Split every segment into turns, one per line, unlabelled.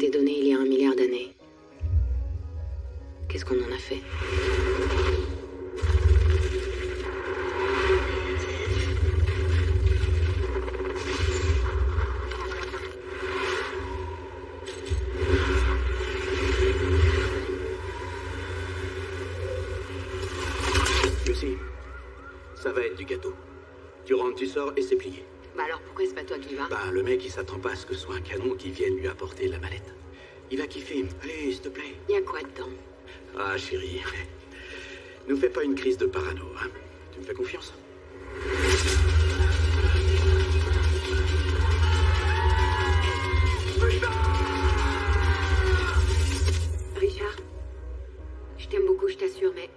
été donné il y a 1 milliard d'années. Qu'est-ce qu'on en a fait?
Lucie, ça va être du gâteau. Tu rentres, tu sors et c'est plié.
Bah alors pourquoi c'est pas toi qui vas?
Bah, le mec, il s'attend pas à ce que ce soit un canon qui vienne lui apporter la mallette. Il va kiffer. Allez, s'il te plaît.
Y a quoi dedans?
Ah, chérie, nous fais pas une crise de parano, hein. Tu me fais confiance?
Richard, je t'aime beaucoup, je t'assure, mais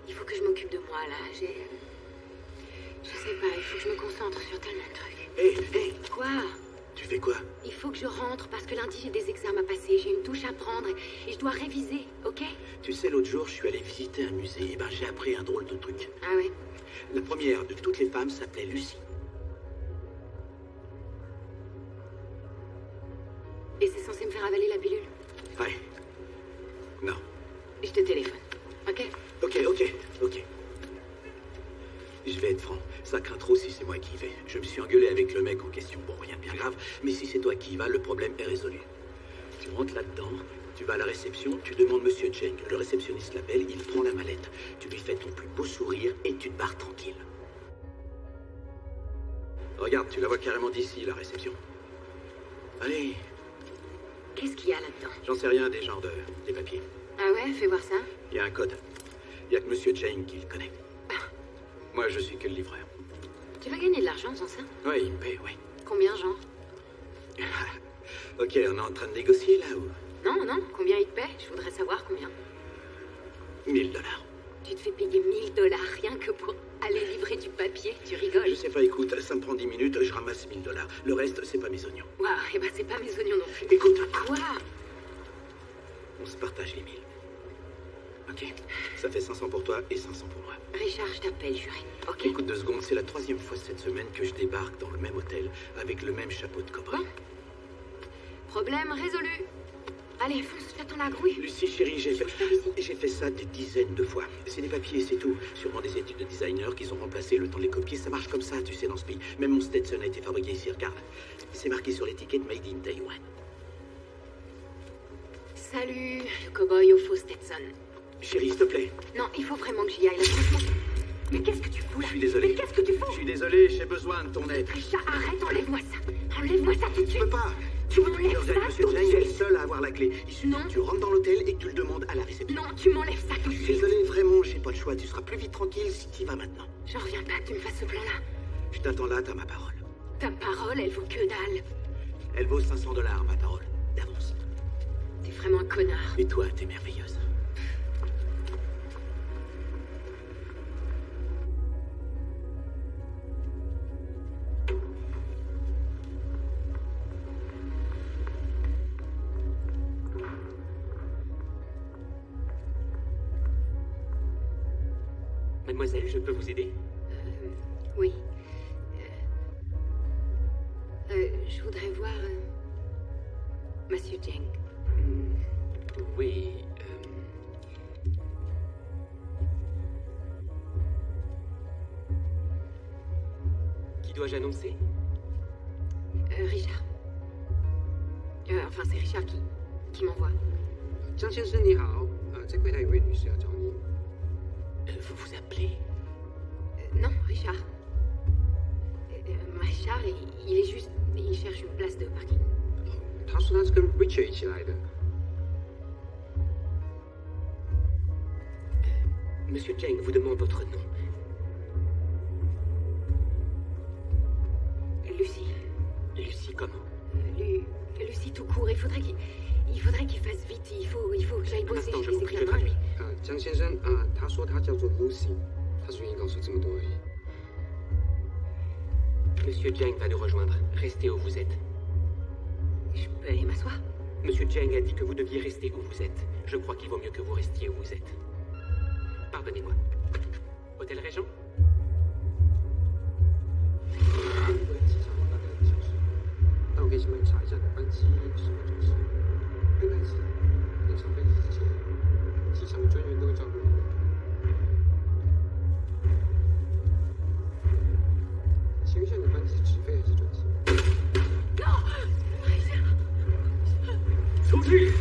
il faut que je m'occupe de moi, là. Je sais pas, il faut que je me concentre sur tellement de trucs.
Hé.
Quoi?
Tu fais quoi?
Il faut que je rentre parce que lundi j'ai des examens à passer, j'ai une touche à prendre et je dois réviser, ok?
Tu sais, l'autre jour, je suis allé visiter un musée et ben j'ai appris un drôle de truc.
Ah ouais?
La première de toutes les femmes s'appelait Lucie.
Et c'est censé me faire avaler la pilule?
Ouais. Non.
Je te téléphone, ok?
Ok. Je vais être franc, ça craint trop si c'est moi qui y vais. Je me suis engueulé avec le mec en question. Bon, rien de bien grave, mais si c'est toi qui y vas, le problème est résolu. Tu rentres là-dedans, tu vas à la réception, tu demandes Monsieur Cheng. Le réceptionniste l'appelle, il prend la mallette. Tu lui fais ton plus beau sourire et tu te barres tranquille. Regarde, tu la vois carrément d'ici, la réception. Allez,
Qu'est-ce qu'il y a là-dedans?
j'en sais rien des papiers.
Ah ouais, fais voir ça.
Il y a un code. Il y a que Monsieur Cheng qui le connaît. Moi, je suis que le livreur.
Tu vas gagner de l'argent sans ça?
Ouais, il me paie, ouais.
Combien, genre?
Ok, on est en train de négocier là ou?
Non, combien il te paie? Je voudrais savoir combien.
1000 $.
Tu te fais payer 1 000 $ rien que pour aller livrer du papier, tu rigoles?
Je sais pas, écoute, ça me prend 10 minutes, je ramasse 1000 $. Le reste, c'est pas mes oignons.
Waouh, et bah c'est pas mes oignons non plus.
Écoute,
Quoi?
on se partage les 1000. Ok, ça fait 500 pour toi et 500 pour moi.
Richard, je t'appelle, juré. Ok?
Écoute 2 secondes, c'est la 3e fois cette semaine que je débarque dans le même hôtel avec le même chapeau de cowboy.
Bon. Problème résolu. Allez, fonce, j'attends la grouille.
Lucie, chérie, j'ai
Par ici.
fait ça des dizaines de fois. C'est des papiers, c'est tout. Sûrement des études de designer qu'ils ont remplacées le temps de les copier. Ça marche comme ça, tu sais, dans ce pays. Même mon Stetson a été fabriqué ici, regarde. C'est marqué sur l'étiquette Made in Taiwan.
Salut, le cow-boy au faux Stetson.
Chérie, s'il te plaît.
Non, il faut vraiment que j'y aille, là, franchement. Mais qu'est-ce que tu fous, là?
Je suis désolé.
Mais qu'est-ce que tu
Je
fous?
suis désolé, j'ai besoin de ton aide.
Richard, arrête, enlève-moi ça. Enlève-moi ça tout de
Je
suite.
peux pas.
Tu m'enlèves ça
Monsieur
tout de
Cheng est le
suite.
seul à avoir la clé. Il suffit
Non.
que tu rentres dans l'hôtel et que tu le demandes à la réception.
Non, tu m'enlèves ça tout de
Je suis
suite.
désolé, vraiment, j'ai pas le choix. Tu seras plus vite tranquille si tu y vas maintenant.
J'en reviens pas que tu me fasses ce plan-là.
Je t'attends là, t'as ma parole.
Ta parole, elle vaut que dalle.
Elle vaut 500 $, ma parole. D'avance.
T'es vraiment un connard.
Et toi, t'es merveilleuse.
Mademoiselle, je peux vous aider?
Oui. Je voudrais voir... Monsieur Cheng.
Oui. Qui dois-je annoncer?
Richard. Enfin, c'est Richard qui m'envoie.
张先生你好，这柜台有位女士要找你。
Vous vous appelez?
Non, Richard. Richard, il est juste... Il cherche une place de parking.
他说他是跟 Richard 一起来的。
Monsieur Cheng vous demande votre nom.
Lucie.
Lucie comment?
Lucie tout court. Il faudrait qu'il fasse vite. Il faut que j'aille
Un
bosser.
instant, je
les
vous prie, je
examens.
traduis.
江先生，他说他叫做 Lucy，他只愿意告诉这么多而已。
Monsieur Cheng va nous rejoindre. Restez où vous êtes.
Je peux aller m'asseoir?
Monsieur Cheng a dit que vous deviez rester où vous êtes. Je crois qu'il vaut mieux que vous restiez où vous êtes. Pardonnez-moi. Hôtel Régent?
机场大概1小时，到我可以先帮你查一下你的班机是否准时。别担心，等上飞机之前，机场的专员都会照顾你的。请问一下，你的班机是直飞还是转机？
出去！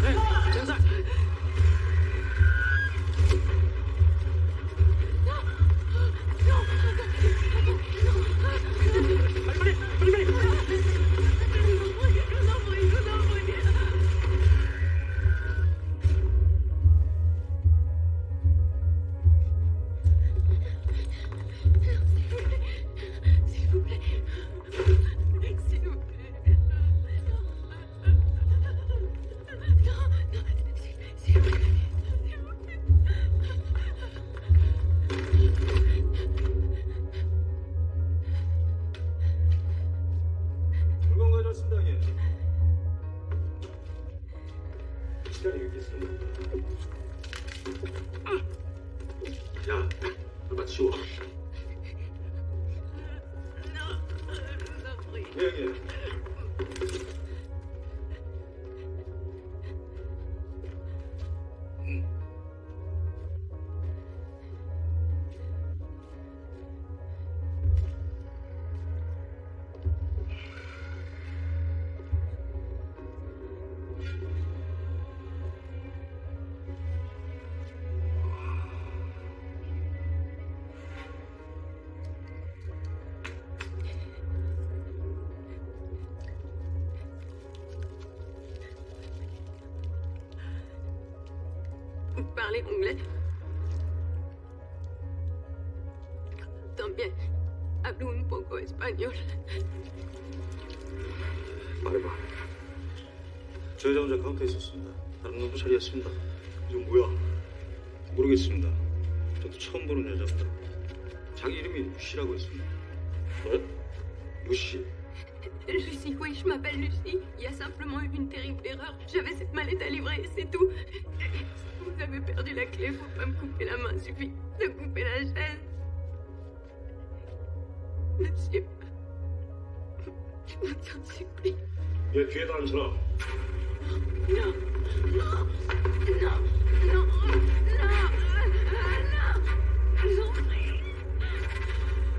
哎，现在！야, 빨리 치워. 예.
，Vous parlez anglais? También hablo un poco español.
말해봐. 저 여자 혼자 카운터에 있었습니다. 다른 놈도 처리했습니다. 이건 뭐야? 모르겠습니다. 저도 처음 보는 여자입니다. 자기 이름이 루시라고 했습니다. 뭐? 루시?
Lucie, oui, je m'appelle Lucie. Il y a simplement eu une terrible erreur. J'avais cette mallette à livrer, c'est tout. Vous avez perdu la clé, faut pas me couper la main, suffit de couper la chaise. Monsieur, je vous en supplie.
얘 뒤에다 앉혀라.
Non, non, non, non, non, je vous en prie.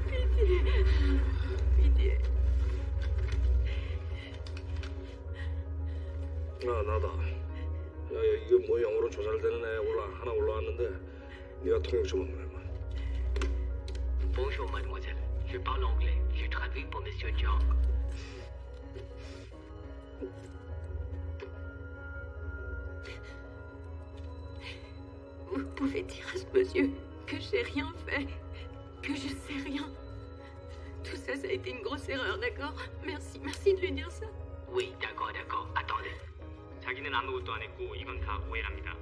Pitié, pitié.
아, 나다. 야, 이게 뭐 영어로 조잘되는 애 하나 올라왔는데 네가 통역 좀 한번 해봐.
Bonjour, mademoiselle. Je parle anglais. Je traduis pour Monsieur Jiang.
Vous pouvez dire à ce monsieur que j'ai rien fait, que je sais rien. Tout ça, ça a été une grosse erreur, d'accord? Merci, merci de lui dire ça.
Oui, d'accord, d'accord. Attendez. 자기는 아무것도 안 했고 이건 다 오해랍니다.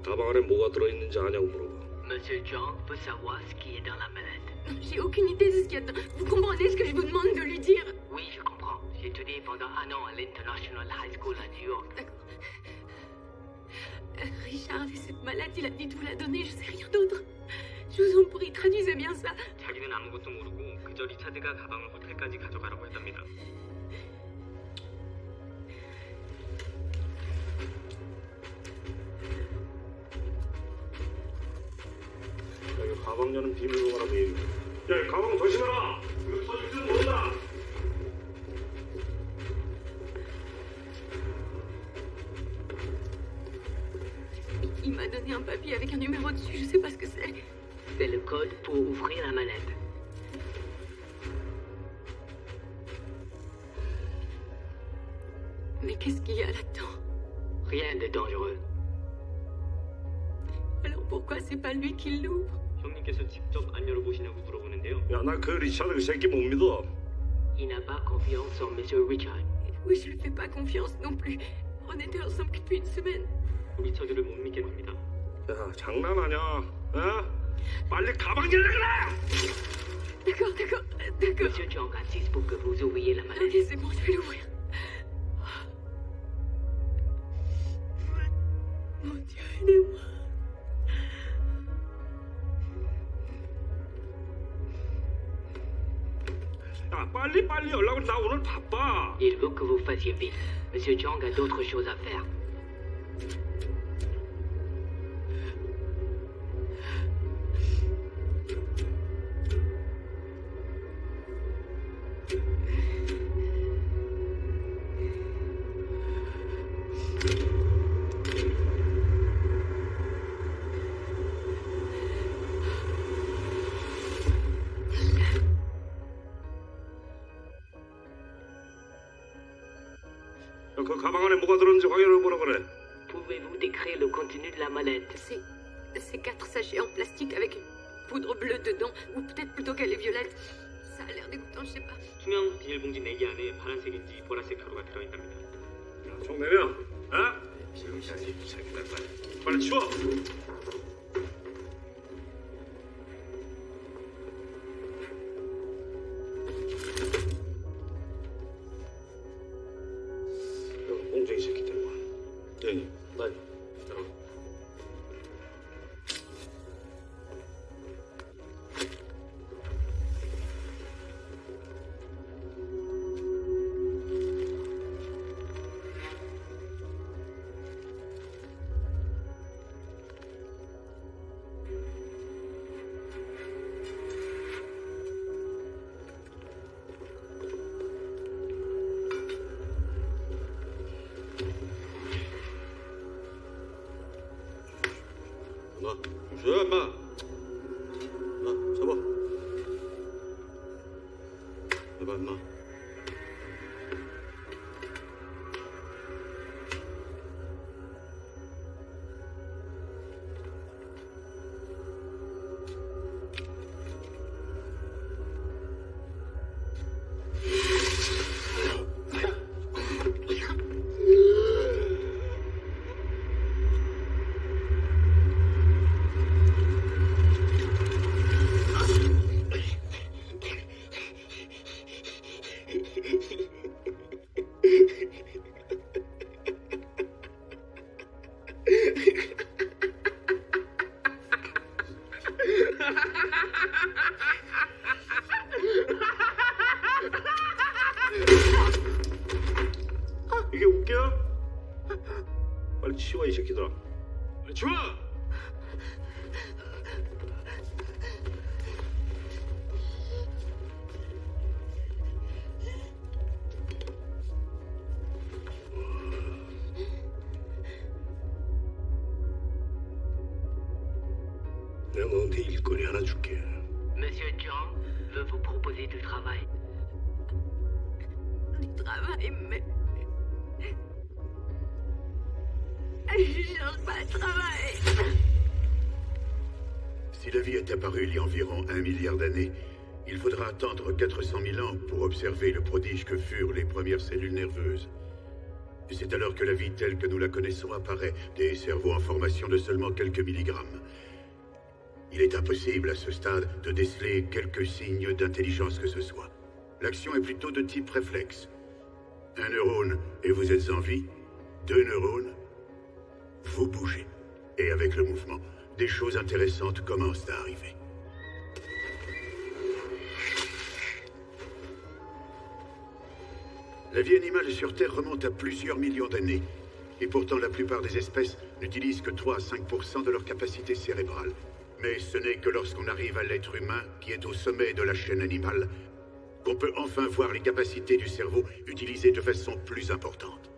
가방 안에 뭐가 들어있는지 아냐고 물어봐.
Monsieur Jiang veut savoir ce qui est dans la mallette.
J'ai aucune idée de ce qu'il y a dedans. Vous comprenez ce que je vous demande de lui dire?
Oui, je comprends. J'ai étudié pendant un an à l'International High School à New York.
D'accord. Richard, cette malade, il a dit de vous la donner, je sais rien d'autre. Je vous en prie, traduisez bien ça.
자기는 아무것도 모르고 그저 리차드가 가방을 호텔까지 가져가라고 했답니다.
야, 이거 가방 여는 비밀번호라고 얘기해. 야, 이 가방 조심해라. 이거 터질지도 모른다.
Il m'a donné un papier avec un numéro dessus, je sais pas ce que c'est.
C'est le code pour ouvrir la mallette.
Mais qu'est-ce qu'il y a là-dedans?
Rien de dangereux.
Alors pourquoi c'est pas lui qui l'ouvre?
형님께서 직접 안 열어보시냐고 물어보는데요.
야, 나 그 리차드 그 새끼 못 믿어.
Il n'a pas confiance en Monsieur Richard.
Oui, je lui fais pas confiance non plus. On était ensemble depuis une semaine.
리차드를 못 믿겠습니다.
야, 장난하냐? 어? 빨리 가방 열라 그래!
D'accord, d'accord, d'accord.
Monsieur Jiang insiste pour que vous ouvriez la
Ok,
mallette.
c'est bon, je vais l'ouvrir. Mon Dieu, aidez-moi.
야, 빨리 연락을 나 오늘 바빠.
Il veut que vous fassiez vite. Monsieur Jiang a d'autres choses à faire.
그 가방 안에 뭐가 들었는지 확인해 보라 그래.
Pouvez-vous décrire le contenu de la mallette?
C'est 4 sachets en plastique avec une poudre bleue dedans, ou peut-être plutôt qu'elle est violette. Ça a l'air dégoûtant, je sais pas.
투명 비닐봉지 4개 안에 파란색인지 보라색 가루가 들어있답니다.
야, 총 내려. 어? 빨리 치워. 공쟁이 새끼 데리고 와. 네, 빨리. 줘야 인마. 잡아. 해봐 인마. 이게 웃겨? 빨리 치워 이 새끼들아. 빨리 치워! 내가 너한테 일거리 하나 줄게.
Monsieur Jiang veut vous proposer du travail.
Du travail, mais... Je cherche pas de travail.
Si la vie est apparue il y a environ 1 milliard d'années, il faudra attendre 400 000 ans pour observer le prodige que furent les premières cellules nerveuses. Et c'est alors que la vie telle que nous la connaissons apparaît, des cerveaux en formation de seulement quelques milligrammes. Il est impossible à ce stade de déceler quelques signes d'intelligence que ce soit. L'action est plutôt de type réflexe. 1 neurone et vous êtes en vie. 2 neurones, vous bougez. Et avec le mouvement, des choses intéressantes commencent à arriver. La vie animale sur Terre remonte à plusieurs millions d'années. Et pourtant, la plupart des espèces n'utilisent que 3 à 5% de leur capacité cérébrale. Mais ce n'est que lorsqu'on arrive à l'être humain, qui est au sommet de la chaîne animale, qu'on peut enfin voir les capacités du cerveau utilisées de façon plus importante.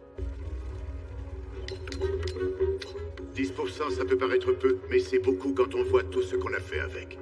10%, ça peut paraître peu, mais c'est beaucoup quand on voit tout ce qu'on a fait avec.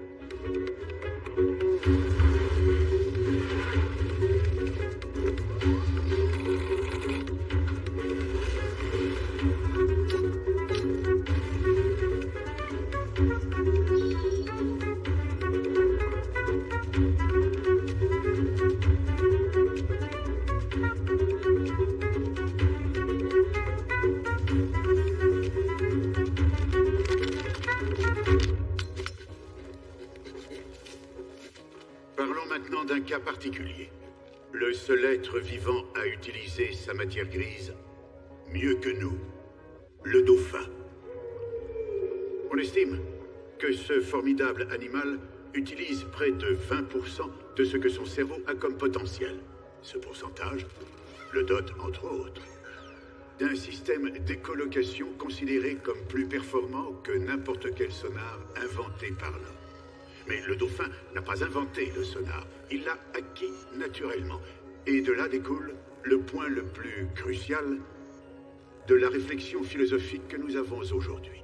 Parlons maintenant d'un cas particulier. Le seul être vivant à utiliser sa matière grise mieux que nous, le dauphin. On estime que ce formidable animal utilise près de 20% de ce que son cerveau a comme potentiel. Ce pourcentage le dote, entre autres, d'un système d'écolocation considéré comme plus performant que n'importe quel sonar inventé par l'homme. Mais le dauphin n'a pas inventé le sonar, il l'a acquis naturellement. Et de là découle le point le plus crucial de la réflexion philosophique que nous avons aujourd'hui.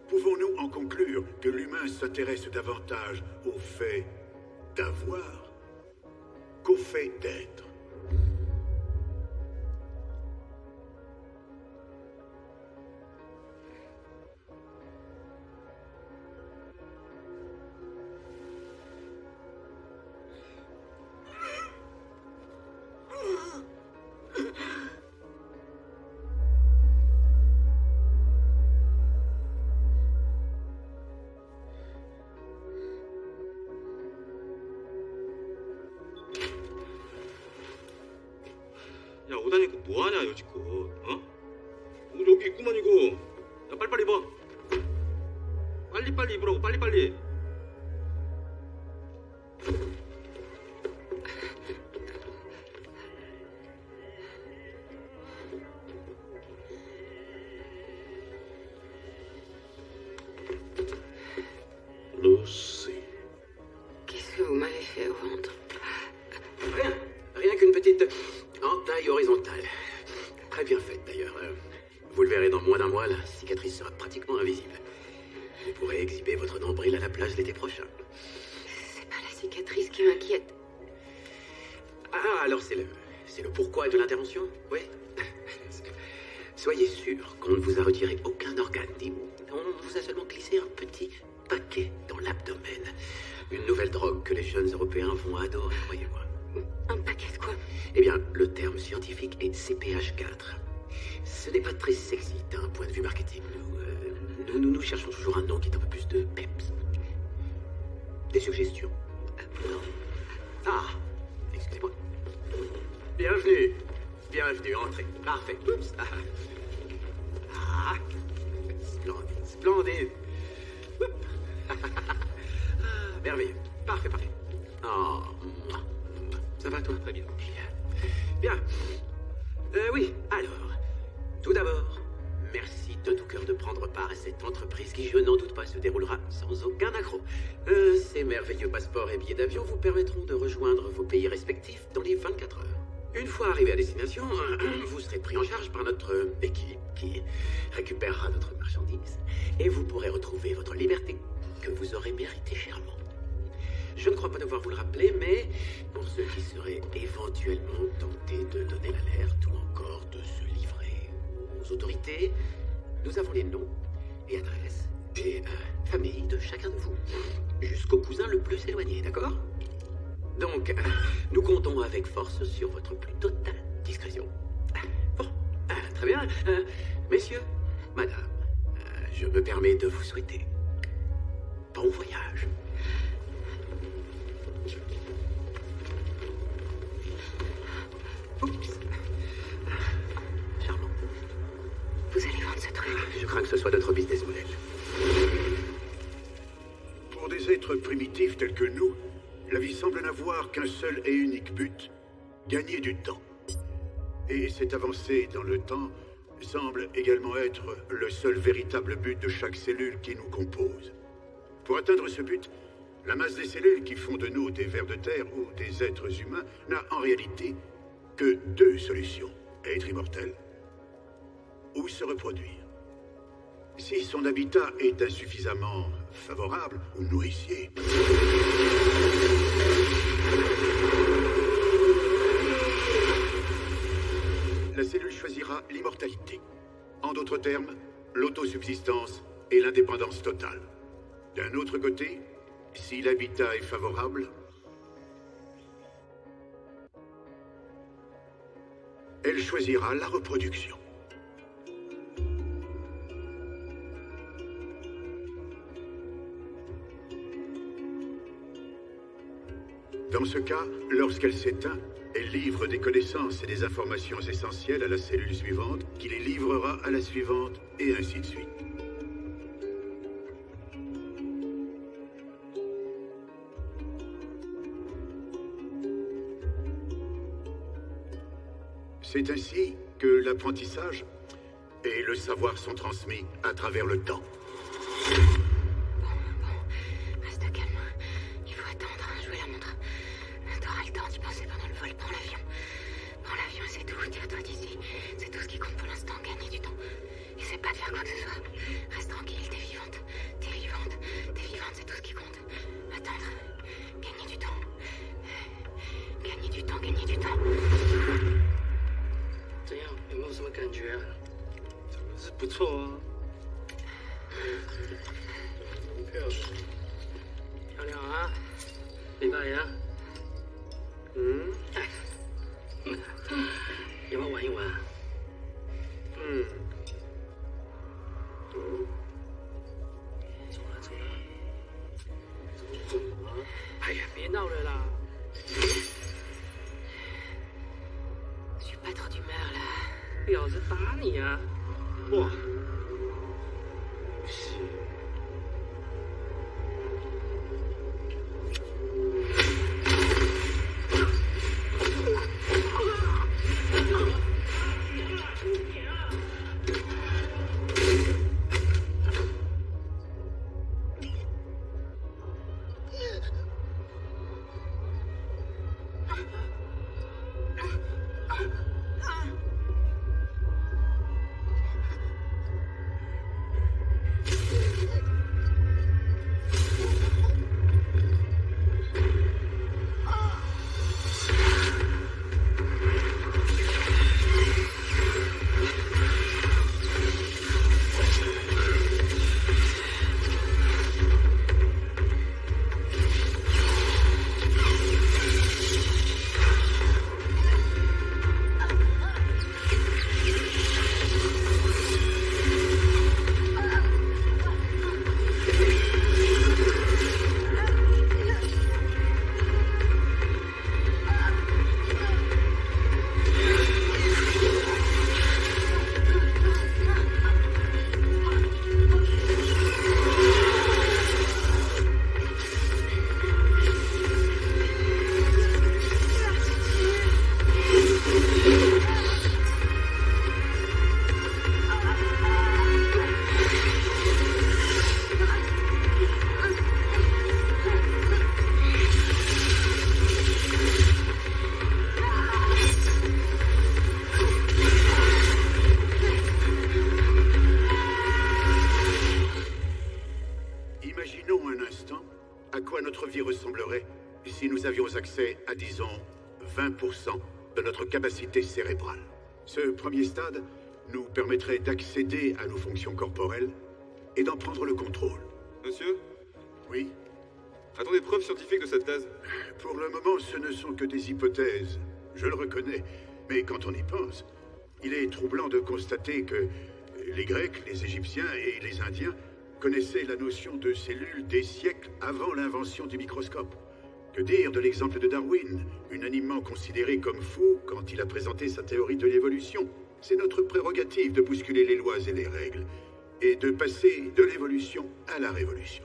Pouvons-nous en conclure que l'humain s'intéresse davantage au fait d'avoir qu'au fait d'être?
야, 오다니 그 뭐하냐 여지껏, 어? 여기 있구만 이거. 야, 빨리빨리 입어. 빨리빨리 입으라고, 빨리빨리.
Lucy.
Qu'est-ce que vous m'avez fait au ventre?
Rien qu'une petite entaille horizontale. Très bien faite d'ailleurs. Vous le verrez dans moins d'un mois, la cicatrice sera pratiquement invisible. Vous pourrez exhiber votre nombril à la plage l'été prochain.
C'est pas la cicatrice qui m'inquiète.
Ah, alors c'est le pourquoi de l'intervention? Oui. Soyez sûr qu'on ne vous a retiré aucun organe, dis-vous. On vous a seulement glissé un petit paquet dans l'abdomen. Une nouvelle drogue que les jeunes Européens vont adorer, croyez-moi.
Un paquet de quoi?
Eh bien, le terme scientifique est CPH4. Ce n'est pas très sexy d'un point de vue marketing. Nous cherchons toujours un nom qui est un peu plus de peps. Des suggestions? Non. Ah, excusez-moi. Bienvenue. Bienvenue, entrez. Parfait. Oups. Ah. Splendide, splendide. Ah, merveilleux. Parfait, parfait. Oh, ça va toi? Très bien. Bien. Oui, alors, tout d'abord, merci de tout cœur de prendre part à cette entreprise qui, je n'en doute pas, se déroulera sans aucun accroc. Ces merveilleux passeports et billets d'avion vous permettront de rejoindre vos pays respectifs dans les 24 heures. Une fois arrivé à destination, vous serez pris en charge par notre équipe qui récupérera notre marchandise et vous pourrez retrouver votre liberté que vous aurez méritée chèrement. Je ne crois pas devoir vous le rappeler, mais pour ceux qui seraient éventuellement tentés de donner l'alerte ou encore de se livrer aux autorités, nous avons les noms et adresses des familles de chacun de vous, jusqu'au cousin le plus éloigné, d'accord? Donc, nous comptons avec force sur votre plus totale discrétion. Bon, très bien. Messieurs, madame, je me permets de vous souhaiter bon voyage. Oups. Charmant.
Vous allez vendre ce truc?
Je crains que ce soit notre business model.
Pour des êtres primitifs tels que nous, la vie semble n'avoir qu'un seul et unique but, gagner du temps. Et cette avancée dans le temps semble également être le seul véritable but de chaque cellule qui nous compose. Pour atteindre ce but, la masse des cellules qui font de nous des vers de terre ou des êtres humains n'a en réalité que deux solutions: être immortel ou se reproduire. Si son habitat est insuffisamment favorable ou nourricier, la cellule choisira l'immortalité. En d'autres termes, l'autosubsistance et l'indépendance totale. D'un autre côté, si l'habitat est favorable, elle choisira la reproduction. Dans ce cas, lorsqu'elle s'éteint, elle livre des connaissances et des informations essentielles à la cellule suivante, qui les livrera à la suivante, et ainsi de suite. C'est ainsi que l'apprentissage et le savoir sont transmis à travers le temps.
Reste calme. Il faut attendre. Je vais la montre. T'auras le temps d'y penser pendant le vol. Prends l'avion. Prends l'avion, c'est tout. Tire-toi d'ici. C'est tout ce qui compte pour l'instant. Gagner du temps. Essaie pas de faire quoi que ce soit. Reste tranquille, t'es vivante. T'es vivante. T'es vivante, c'est tout ce qui compte. Attendre. Gagner du temps. Gagner du temps, gagner du temps.
怎样？有没有什么感觉？
是不错啊。
漂亮啊！明白呀？嗯？要不要玩一玩？嗯。走了走了。怎么了？哎呀，别闹了啦！
Je suis pas trop d'humeur là.
婊子打你啊！
哇！Imaginons
un instant à quoi notre vie ressemblerait si nous avions accès à, disons, 20% de notre capacité cérébrale. Ce premier stade nous permettrait d'accéder à nos fonctions corporelles et d'en prendre le contrôle.
Monsieur,
Oui,
a-t-on des preuves scientifiques de cette thèse?
pour le moment, ce ne sont que des hypothèses. Je le reconnais. Mais quand on y pense, il est troublant de constater que les Grecs, les Égyptiens et les Indiens connaissaient la notion de cellules des siècles avant l'invention du microscope. Que dire de l'exemple de Darwin, unanimement considéré comme fou quand il a présenté sa théorie de l'évolution? C'est notre prérogative de bousculer les lois et les règles, et de passer de l'évolution à la révolution.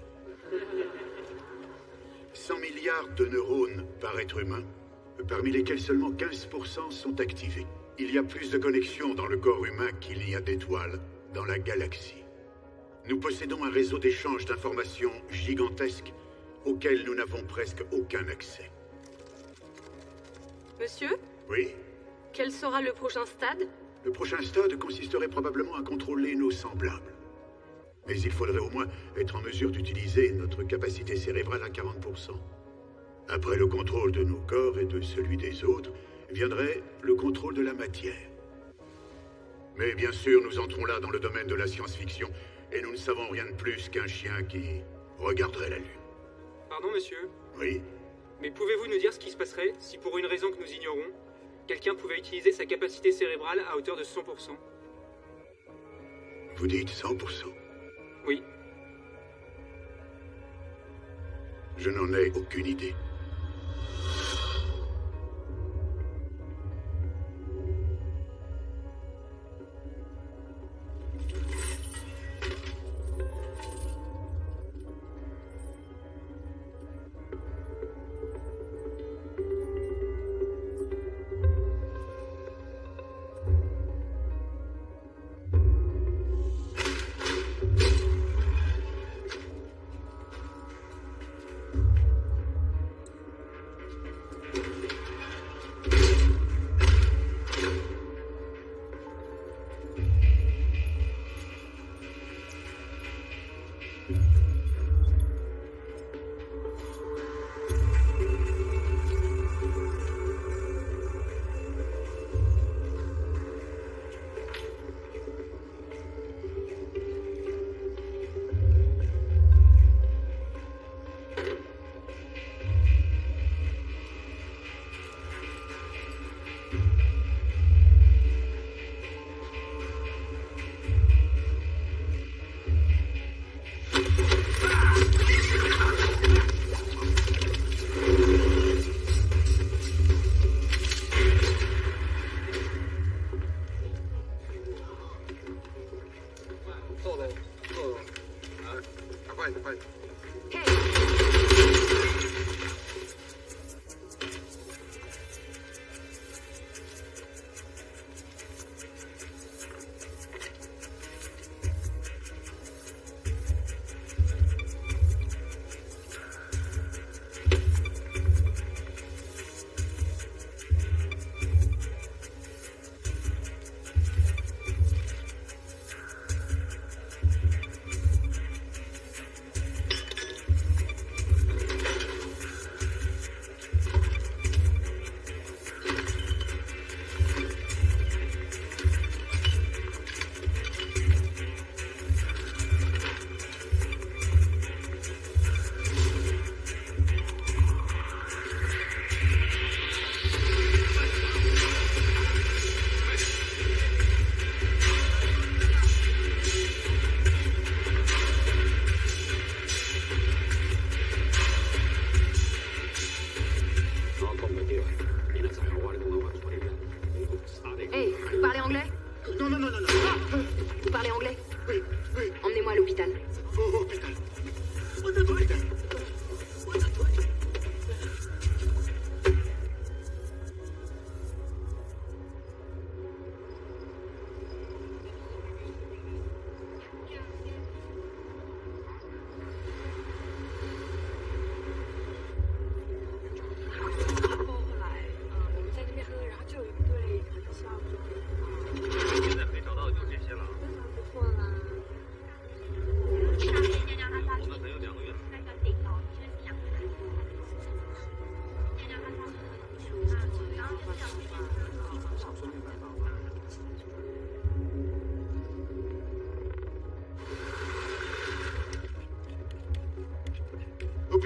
100 milliards de neurones par être humain, parmi lesquels seulement 15% sont activés. Il y a plus de connexions dans le corps humain qu'il y a d'étoiles dans la galaxie. Nous possédons un réseau d'échange d'informations gigantesque auquel nous n'avons presque aucun accès.
Monsieur,
Oui,
quel sera le prochain stade?
le prochain stade consisterait probablement à contrôler nos semblables. Mais il faudrait au moins être en mesure d'utiliser notre capacité cérébrale à 40%. Après le contrôle de nos corps et de celui des autres, viendrait le contrôle de la matière. Mais bien sûr, nous entrons là dans le domaine de la science-fiction, et nous ne savons rien de plus qu'un chien qui regarderait la lune.
Pardon, monsieur,
Oui,
mais pouvez-vous nous dire ce qui se passerait si, pour une raison que nous ignorons, quelqu'un pouvait utiliser sa capacité cérébrale à hauteur de 100%?
vous dites 100%.
Oui.
Je n'en ai aucune idée.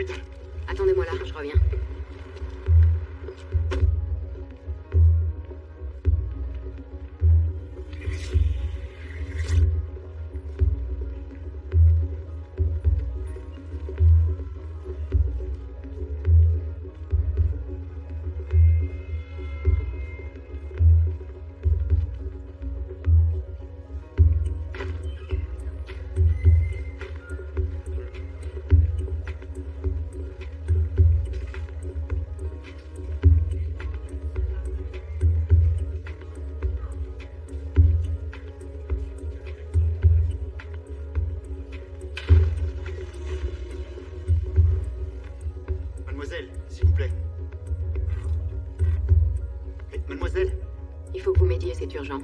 l'hôpital.
Attendez-moi là, je reviens.
Mademoiselle, s'il vous plaît. Mais, mademoiselle,
Il faut que vous m'aidiez, c'est urgent.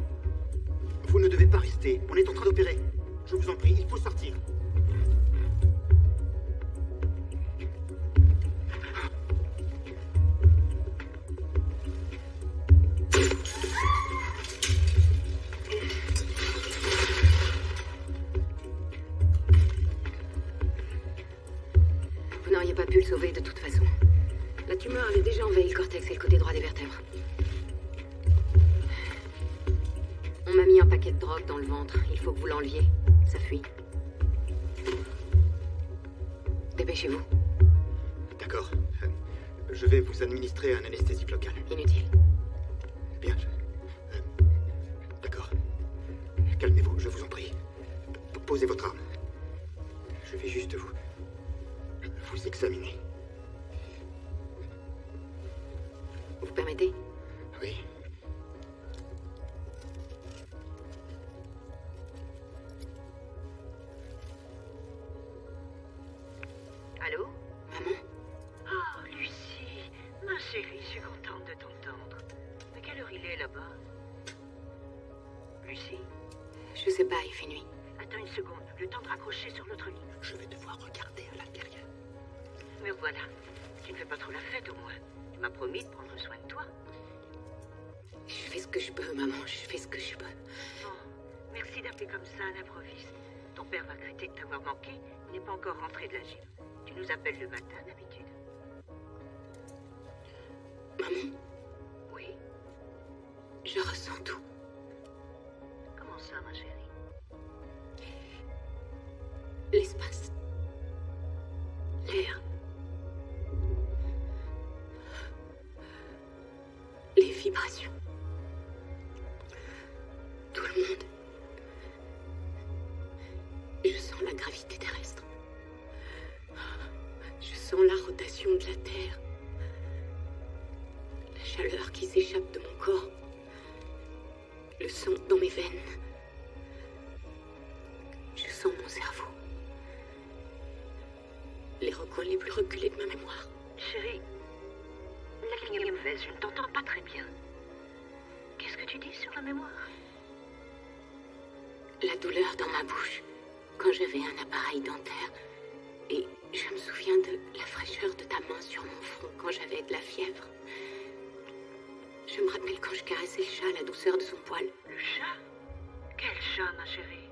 vous ne devez pas rester. On est en train d'opérer. Je vous en prie, il faut sortir.
Vous n'auriez pas pu le sauver de toute façon. La tumeur avait déjà envahi le cortex et le côté droit des vertèbres. On m'a mis un paquet de drogue dans le ventre. Il faut que vous l'enleviez. Ça fuit. Dépêchez-vous.
D'accord. Je vais vous administrer un anesthésique local.
Inutile.
Bien, d'accord. Calmez-vous, je vous en prie. Posez votre arme. Je vais juste vous examiner.
Vous permettez?
Oui.
Allô?
Maman?
Oh, Lucie, ma chérie, je suis contente de t'entendre. Mais quelle heure il est là-bas? Lucie?
Je sais pas, il fait nuit.
Attends une seconde, le temps de raccrocher sur notre ligne.
Je vais devoir regarder à l'intérieur.
Mais voilà, tu ne fais pas trop la fête au moins. Tu m'as promis de prendre soin de toi.
Je fais ce que je peux, maman, je fais ce que je peux.
Bon, merci d'appeler comme ça à l'improviste. Ton père va regretter de t'avoir manqué, il n'est pas encore rentré de la gym. Tu nous appelles le matin d'habitude.
Maman,
Oui?
je ressens tout.
Comment ça, ma chérie?
L'espace. L'air. Les vibrations. Tout le monde. Je sens la gravité terrestre. Je sens la rotation de la Terre. La chaleur qui s'échappe de mon corps. Le sang dans mes veines. Je sens mon cerveau. Les recoins les plus reculés de ma mémoire.
Chérie, la ligne est mauvaise, je ne t'entends pas très bien. Qu'est-ce que tu dis sur la mémoire?
La douleur dans ma bouche, quand j'avais un appareil dentaire. Et je me souviens de la fraîcheur de ta main sur mon front quand j'avais de la fièvre. Je me rappelle quand je caressais le chat, la douceur de son poil.
Le chat? Quel chat, ma chérie?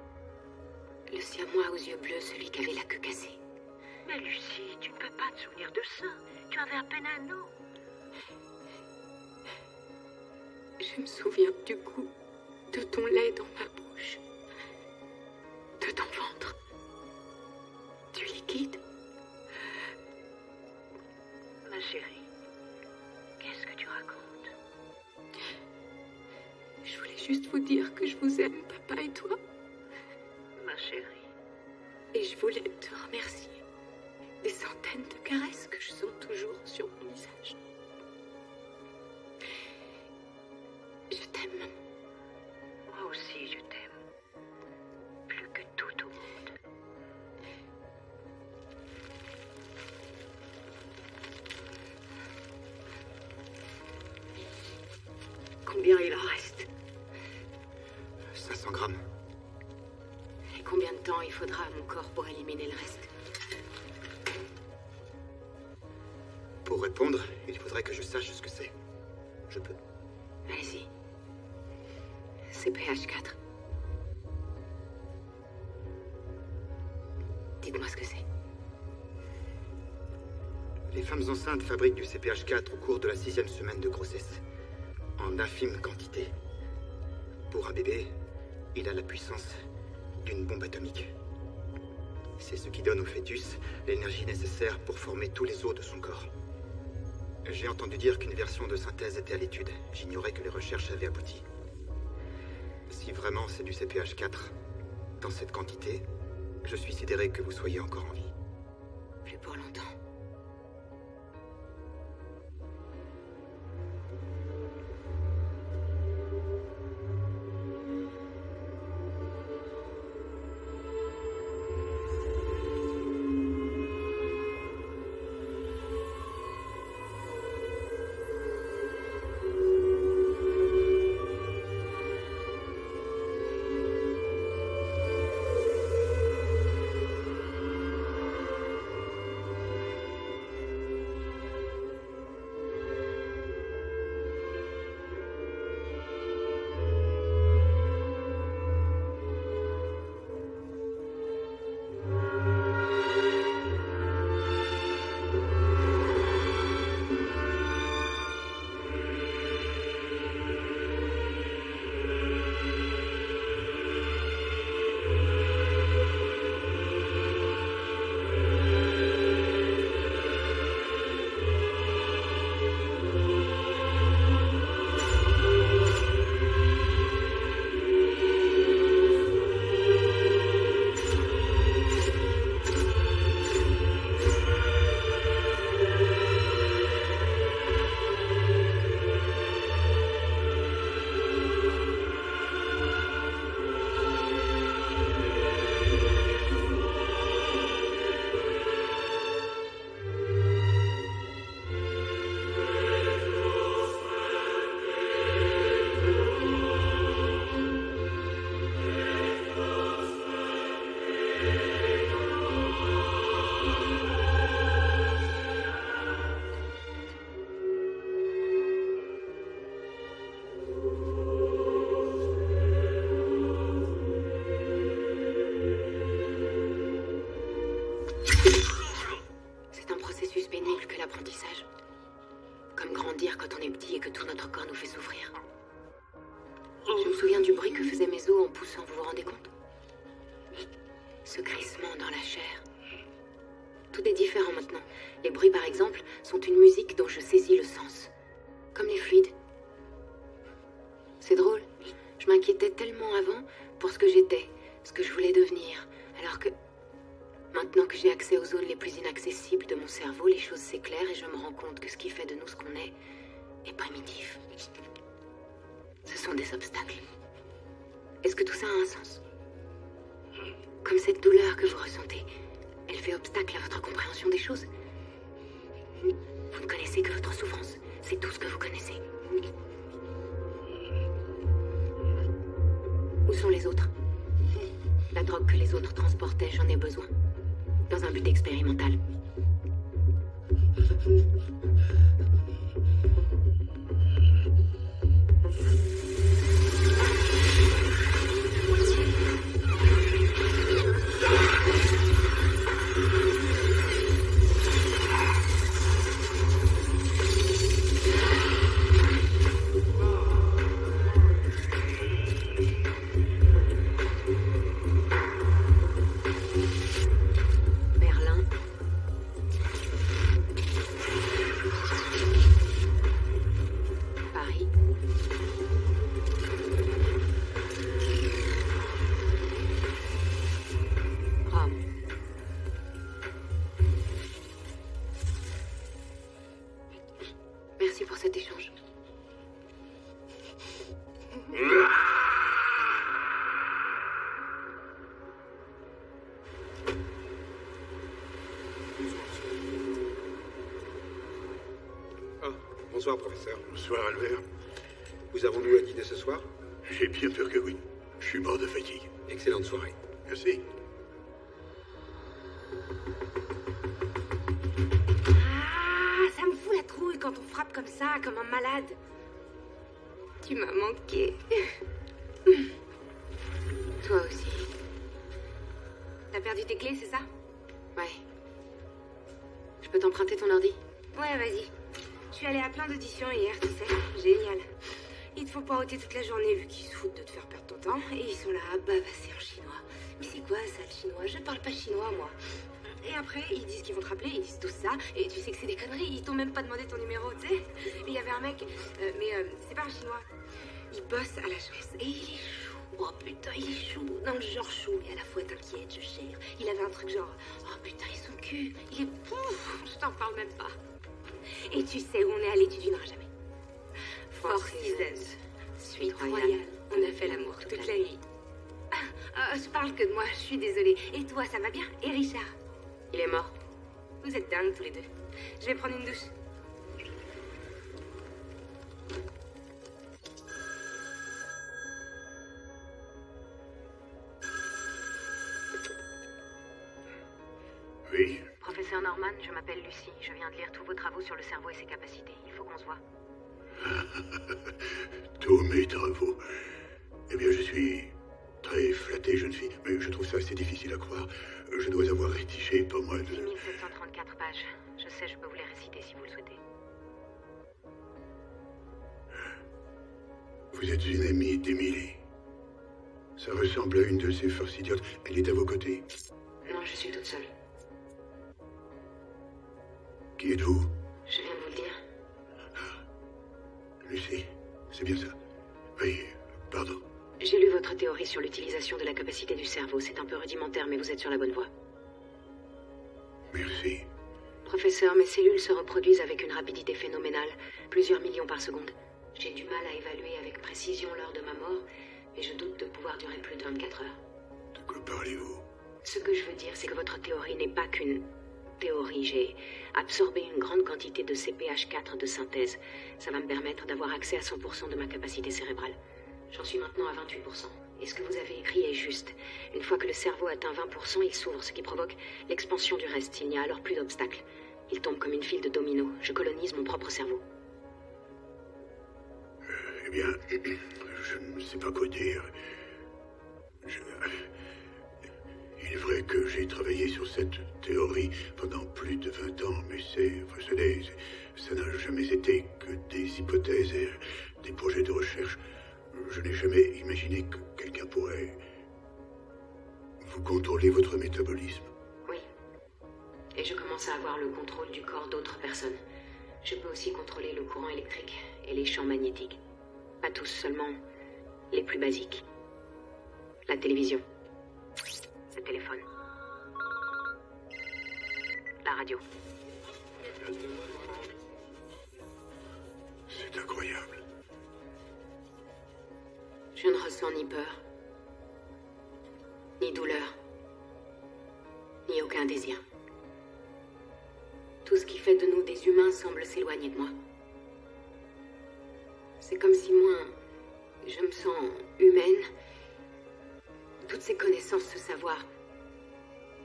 Le siamois aux yeux bleus, celui qui avait la queue cassée.
Mais Lucie, tu ne peux pas te souvenir de ça. Tu avais à peine 1 an.
Je me souviens du goût de ton lait dans ma bouche. De ton ventre. Du liquide.
Ma chérie, qu'est-ce que tu racontes?
Je voulais juste vous dire que je vous aime, papa et toi.
Ma chérie.
Et je voulais te remercier. Des centaines de caresses que je sens toujours sur mon visage. Je t'aime, maman.
Moi aussi, je t'aime. Plus que tout au monde.
Combien il en reste?
500 grammes.
Et combien de temps il faudra à mon corps pour éliminer le reste?
Pour répondre, il faudrait que je sache ce que c'est. Je peux.
Allez-y. C'est PH4. Dites-moi ce que c'est.
Les femmes enceintes fabriquent du CPH4 au cours de la 6e semaine de grossesse. En infime quantité. Pour un bébé, il a la puissance d'une bombe atomique. C'est ce qui donne au fœtus l'énergie nécessaire pour former tous les os de son corps. J'ai entendu dire qu'une version de synthèse était à l'étude. J'ignorais que les recherches avaient abouti. Si vraiment c'est du CPH4, dans cette quantité, je suis sidéré que vous soyez encore en vie.
Plus pour longtemps. Comme grandir quand on est petit et que tout notre corps nous fait souffrir. Je me souviens du bruit que faisaient mes os en poussant, vous vous rendez compte? Ce crissement dans la chair. Tout est différent maintenant. Les bruits, par exemple, sont une musique dont je saisis le sens. Comme les fluides. C'est drôle. Je m'inquiétais tellement avant pour ce que j'étais, ce que je voulais devenir, alors que... Maintenant que j'ai accès aux zones les plus inaccessibles de mon cerveau, les choses s'éclairent et je me rends compte que ce qui fait de nous ce qu'on est primitif. Ce sont des obstacles. Est-ce que tout ça a un sens? Comme cette douleur que vous ressentez, elle fait obstacle à votre compréhension des choses? Vous ne connaissez que votre souffrance. C'est tout ce que vous connaissez. Où sont les autres? La drogue que les autres transportaient, j'en ai besoin. Dans un but expérimental. Merci pour cet échange.
Ah, bonsoir, professeur.
Bonsoir, Albert.
Vous avons-nous à dîner ce soir?
J'ai bien peur que oui. Je suis mort de fatigue.
Excellente soirée.
Merci.
Ça me fout la trouille quand on frappe comme ça, comme un malade. Tu m'as manqué. Toi aussi. T'as perdu tes clés, c'est ça? Ouais. Je peux t'emprunter ton ordi?
Ouais, vas-y. Je suis allée à plein d'auditions hier, tu sais. Génial. Ils te font poireauter toute la journée vu qu'ils se foutent de te faire perdre ton temps. Et ils sont là à bavasser en chinois. Mais c'est quoi ça, le chinois? Je parle pas chinois, moi. Et après, ils disent qu'ils vont te rappeler, ils disent tout ça. Et tu sais que c'est des conneries, ils t'ont même pas demandé ton numéro, tu sais. Et il y avait un mec, c'est pas un chinois. Il bosse à l'agence. Et il est chou. Oh putain, il est chou. Dans le genre chou, mais à la fois t'inquiète, je cherche. Il avait un truc genre, oh putain, et son cul, il est pouf. Je t'en parle même pas. Et tu sais où on est allé, tu devineras jamais. Four Seasons. Suite royale. On a fait l'amour toute la nuit. Je parle que de moi, je suis désolée. Et toi, ça va bien? Et Richard?
Il est mort.
Vous êtes dingues tous les deux. Je vais prendre une douche.
Oui.
Professeur Norman, je m'appelle Lucie. Je viens de lire tous vos travaux sur le cerveau et ses capacités. Il faut qu'on se voit.
Tous mes travaux. Eh bien, je suis très flatté, jeune fille. Mais je trouve ça assez difficile à croire. Je dois avoir rédigé pas moins de...
6734 pages. Je sais, je peux vous les réciter si vous le souhaitez.
Vous êtes une amie d'Emily. Ça ressemble à une de ces farces idiotes. Elle est à vos côtés.
Non, je suis toute seule.
Qui êtes-vous?
Je viens de vous le dire.
Lucie, c'est bien ça. Oui, pardon.
J'ai lu votre théorie sur l'utilisation de la capacité du cerveau. C'est un peu rudimentaire, mais vous êtes sur la bonne voie.
Merci.
Professeur, mes cellules se reproduisent avec une rapidité phénoménale, plusieurs millions par seconde. J'ai du mal à évaluer avec précision l'heure de ma mort, mais je doute de pouvoir durer plus de 24 heures.
De quoi parlez-vous?
Ce que je veux dire, c'est que votre théorie n'est pas qu'une théorie. J'ai absorbé une grande quantité de CPH4 de synthèse. Ça va me permettre d'avoir accès à 100% de ma capacité cérébrale. J'en suis maintenant à 28%. Et ce que vous avez écrit est juste. Une fois que le cerveau atteint 20%, il s'ouvre, ce qui provoque l'expansion du reste. Il n'y a alors plus d'obstacles. Il tombe comme une file de dominos. Je colonise mon propre cerveau.
Eh bien, je ne sais pas quoi dire. Il est vrai que j'ai travaillé sur cette théorie pendant plus de 20 ans, mais ça n'a jamais été que des hypothèses et des projets de recherche. Je n'ai jamais imaginé que quelqu'un pourrait... Vous contrôlez votre métabolisme?
Oui. Et je commence à avoir le contrôle du corps d'autres personnes. Je peux aussi contrôler le courant électrique et les champs magnétiques. Pas tous, seulement les plus basiques. La télévision. Le téléphone. La radio.
C'est incroyable.
Je ne ressens ni peur, ni douleur, ni aucun désir. Tout ce qui fait de nous des humains semble s'éloigner de moi. C'est comme si moi, je me sens humaine. Toutes ces connaissances, ce savoir,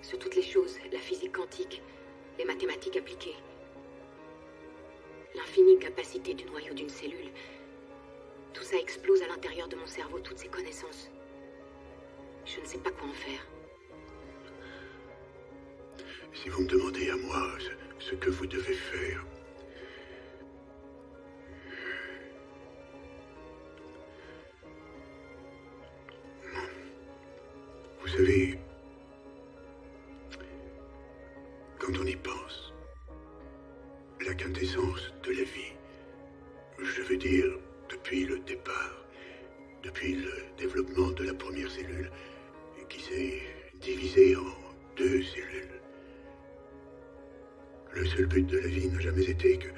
sur toutes les choses, la physique quantique, les mathématiques appliquées, l'infinie capacité du noyau d'une cellule, tout ça explose à l'intérieur de mon cerveau, toutes ces connaissances. Je ne sais pas quoi en faire.
Si vous me demandez à moi ce que vous devez faire... Vous savez, quand on y pense, la quintessence de la vie, je veux dire, depuis le départ, depuis le développement de la première cellule, qui s'est divisée en 2 cellules. Le seul but de la vie n'a jamais été que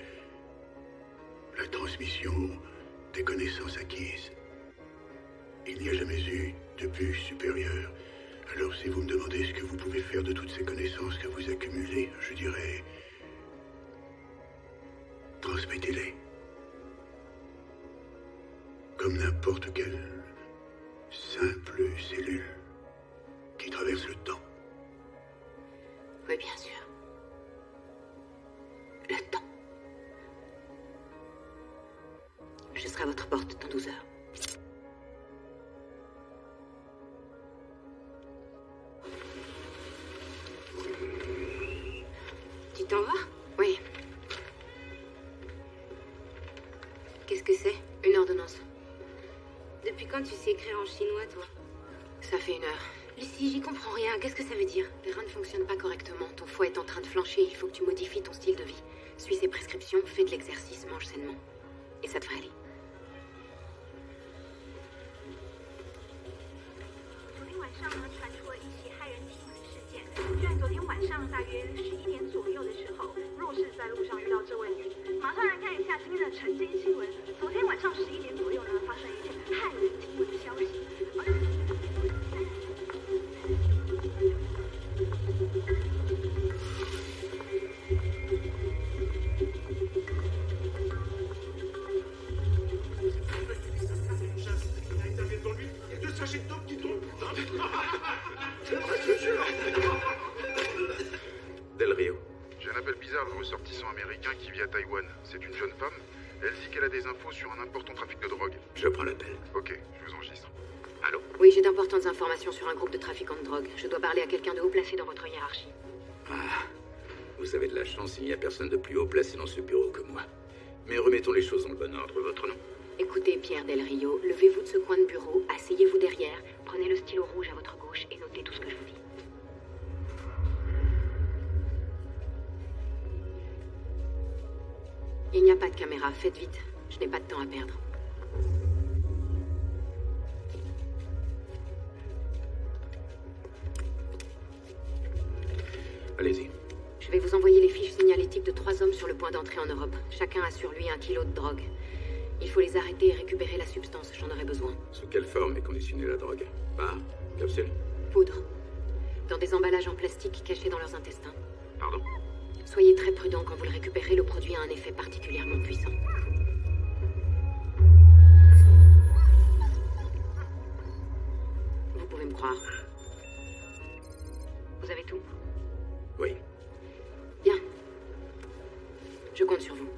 la transmission des connaissances acquises. Il n'y a jamais eu de but supérieur. Alors si vous me demandez ce que vous pouvez faire de toutes ces connaissances que vous accumulez, je dirais... transmettez-les. Comme n'importe quelle simple cellule qui traverse le temps.
Oui, bien sûr. Le temps. Je serai à votre porte dans 12 heures.
Tu t'en vas? Qu'est-ce que c'est?
Une ordonnance.
Depuis quand tu sais écrire en chinois, toi?
Ça fait 1 heure.
Lucie, j'y comprends rien. Qu'est-ce que ça veut dire?
Rien ne fonctionne pas correctement. Ton foie est en train de flancher. Il faut que tu modifies ton style de vie. Suis ces prescriptions, fais de l'exercice, mange sainement. Et ça devrait aller.
昨天晚上呢，传出了一起骇人听闻的事件。居然昨天晚上大约11点左右的时候，若是在路上遇到这位女子，马上来看一下今天的晨间新闻。昨天晚上11点左右呢，发生一件骇人听闻的消息。
Del Rio. J'ai un appel bizarre d'un ressortissant américain qui vit à Taïwan. C'est une jeune femme. Elle dit qu'elle a des infos sur un important trafic de drogue.
Je prends l'appel.
Ok, je vous enregistre. Allô?
Oui, j'ai d'importantes informations sur un groupe de trafiquants de drogue. Je dois parler à quelqu'un de haut placé dans votre hiérarchie.
Ah, vous avez de la chance, il n'y a personne de plus haut placé dans ce bureau que moi. Mais remettons les choses dans le bon ordre. Votre nom?
Écoutez, Pierre Del Rio, levez-vous de ce coin de bureau, asseyez-vous derrière, prenez le stylo rouge à votre gauche et notez tout ce que je vous dis. Il n'y a pas de caméra, faites vite. Je n'ai pas de temps à perdre.
Allez-y.
Je vais vous envoyer les fiches signalétiques de 3 hommes sur le point d'entrée en Europe. Chacun a sur lui 1 kilo de drogue. Il faut les arrêter et récupérer la substance, j'en aurai besoin.
Sous quelle forme est conditionnée la drogue? Par capsule?
Poudre. Dans des emballages en plastique cachés dans leurs intestins.
Pardon?
Soyez très prudent quand vous le récupérez, le produit a un effet particulièrement puissant. Vous pouvez me croire. Vous avez tout?
Oui.
Bien. Je compte sur vous.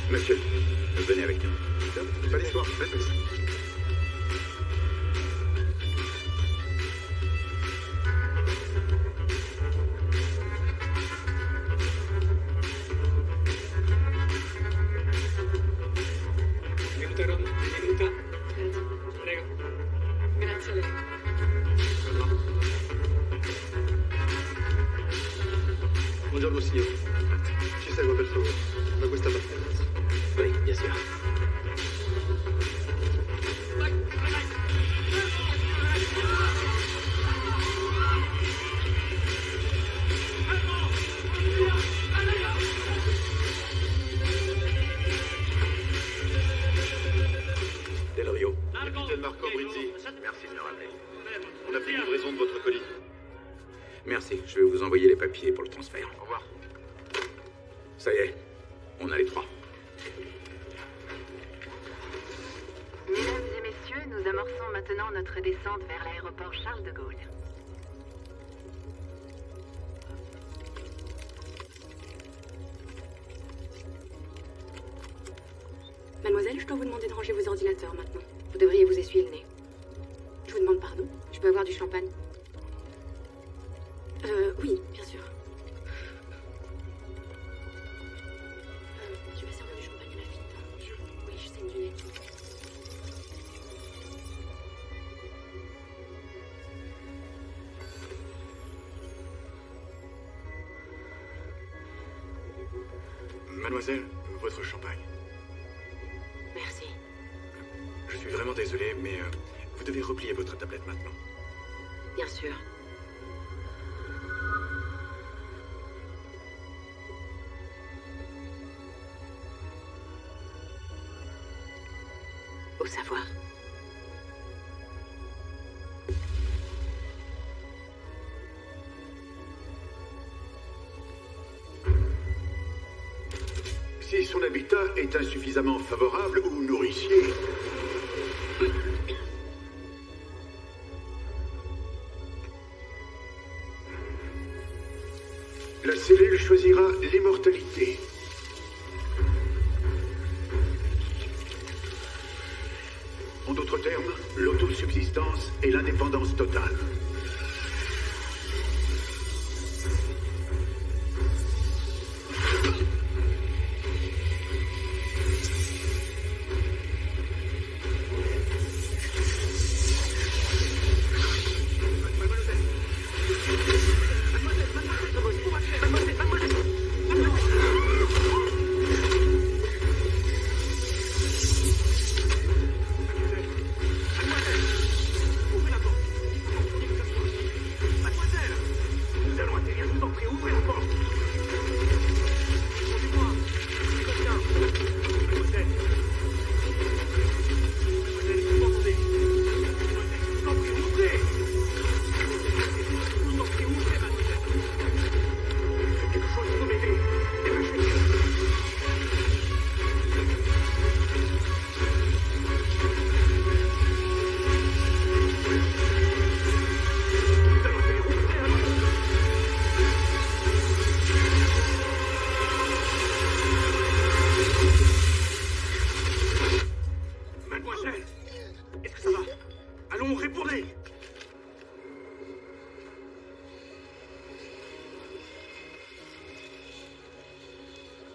Monsieur, venez avec nous.
Pas l'histoire, faites ça.
Benvenuta a Roma, benvenuta. Prego.
Grazie a lei.
Buongiorno signore. Ci segua per favore, da questa partenza.
Oui, bien sûr. Del Rio.
Capitaine Marco Brizzi, merci de me ramener. On a pris livraison de votre colis.
Merci, je vais vous envoyer les papiers pour le transfert.
Au revoir.
Ça y est, on a les 3.
Mesdames et messieurs, nous amorçons maintenant notre descente vers l'aéroport Charles de Gaulle.
Mademoiselle, je dois vous demander de ranger vos ordinateurs maintenant.
Vous devriez vous essuyer le nez.
Je vous demande pardon?
Je peux avoir du champagne?
Oui, bien sûr. Tu vas servir du champagne à la fille, hein? Oui, je saigne du nez.
Mademoiselle, votre champagne.
Merci.
Je suis vraiment désolé, mais
Vous devez replier votre tablette maintenant.
Bien sûr. Au savoir.
Si son habitat est insuffisamment favorable ou nourricier, la cellule choisira l'immortalité. En d'autres termes, l'autosubsistance et l'indépendance totale.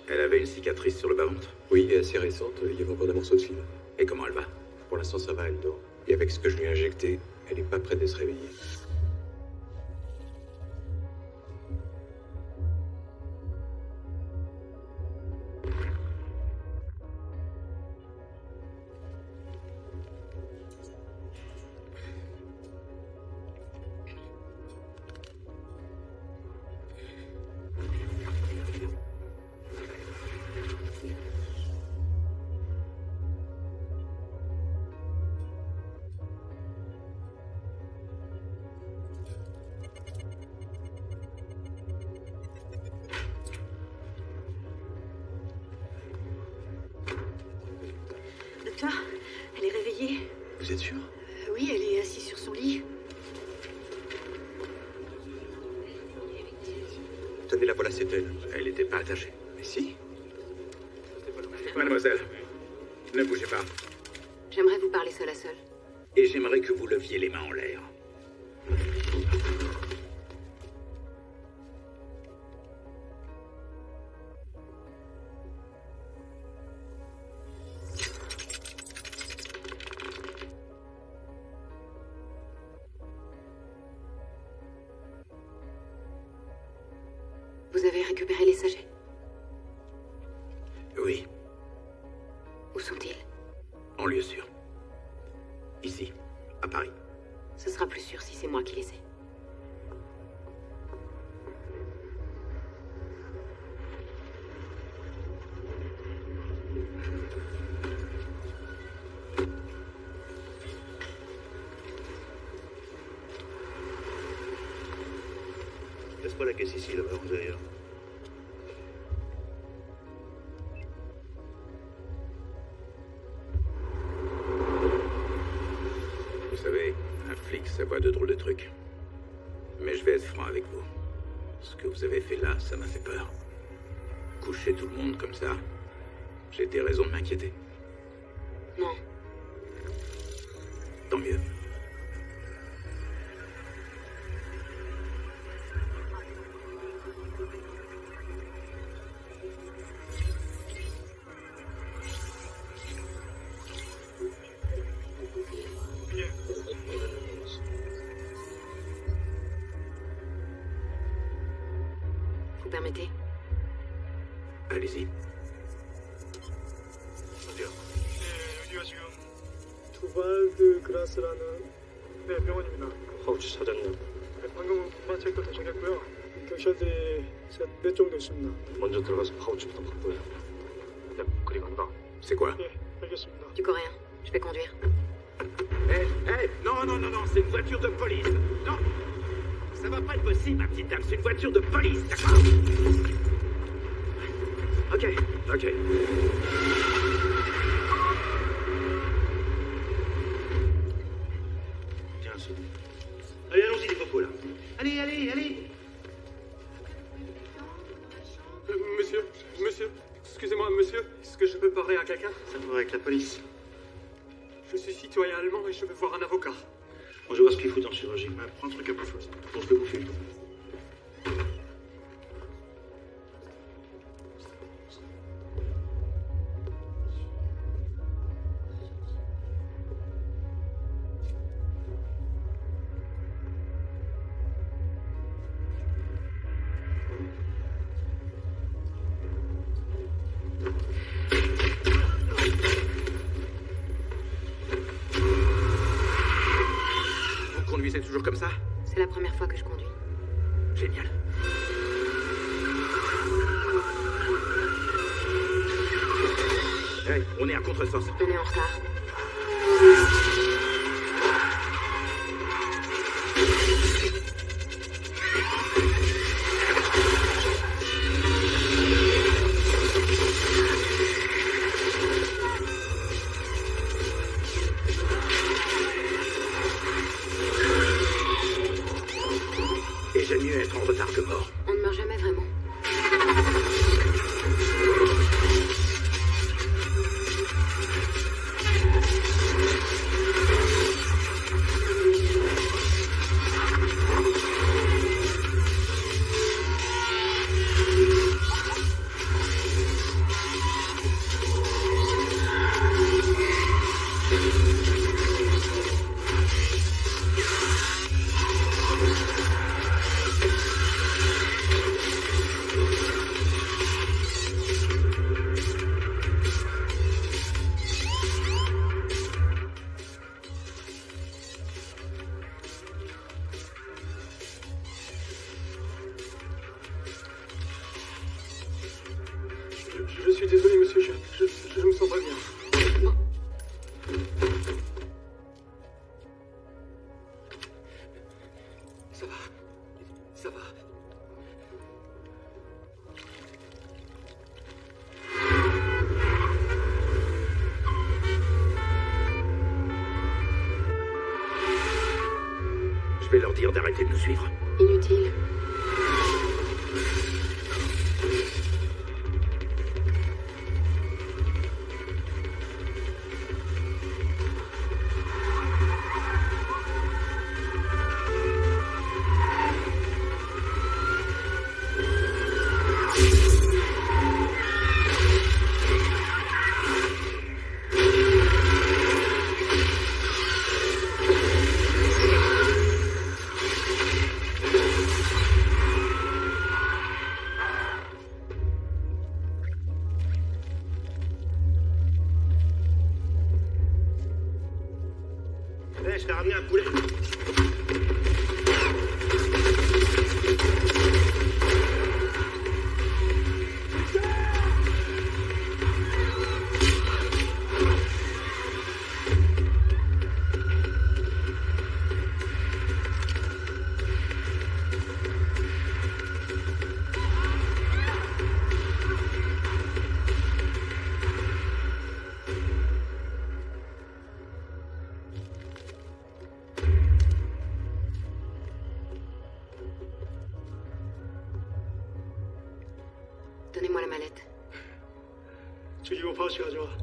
Elle avait une cicatrice sur le bas-ventre?
Oui, et assez récente, il y avait encore des morceaux de fil.
Et comment elle va?
Pour l'instant, ça va, elle dort. Et avec ce que je lui ai injecté, elle n'est pas prête de se réveiller.
Docteur, elle est réveillée.
Vous êtes sûr?
Oui, elle est assise sur son lit.
Tenez, la voilà, c'est elle.
Elle n'était pas attachée.
Mais si.
Mademoiselle, ne bougez pas.
J'aimerais vous parler seul à seul.
Et j'aimerais que vous leviez les mains en l'air.
Vous avez récupéré les sachets?
Oui,
Où sont-ils?
en lieu sûr. Ici, à Paris.
Ce sera plus sûr si c'est moi qui les ai.
Laisse pas la caisse ici, là-bas, derrière.
Vous savez, un flic, ça voit de drôles de trucs. Mais je vais être franc avec vous. Ce que vous avez fait là, ça m'a fait peur. Coucher tout le monde comme ça, j'ai des raisons de m'inquiéter.
Non.
Tant mieux.
Vous permettez?
Allez-y.
Tout
우발드 그라스라는 네, 병원입니다.
파우치 찾았냐?
네, 방금 분만책도 도착했고요. 경찰들이 몇 정도 있습니다.
먼저 들어가서 파우치부터 확보해. 야, 그리 간다.
C'est quoi?
네, 알겠습니다.
Du coréen. Je vais conduire.
Hé, hé, non, non, non, non, c'est une voiture de police. Non, ça va pas être possible, ma petite dame, c'est une voiture de police, d'accord? Ok, ok.
Tiens, c'est bon.
Allez, allons-y, les cocos, là. Allez, allez, allez.
Monsieur, excusez-moi, monsieur, est-ce que je peux parler à quelqu'un?
Ça va avec la police.
Je suis citoyen allemand et je veux voir un avocat.
Bon, je vois ce qu'il fout en chirurgie. Mais prends le truc à peu près. Pour ce que vous faites.
Vous conduisez toujours comme ça?
C'est la première fois que je conduis.
Génial. Hey, on est à contresens.
On est en retard.
Et j'aime mieux être en retard que mort.
On ne meurt jamais vraiment.
Je suis désolé, monsieur, je me sens pas bien.
Ça va. Ça va. Je vais leur dire d'arrêter de nous suivre.
Inutile.
Hey, je t'ai ramené un poulet.
Donnez-moi la mallette.
죽이고 파우치 가져와.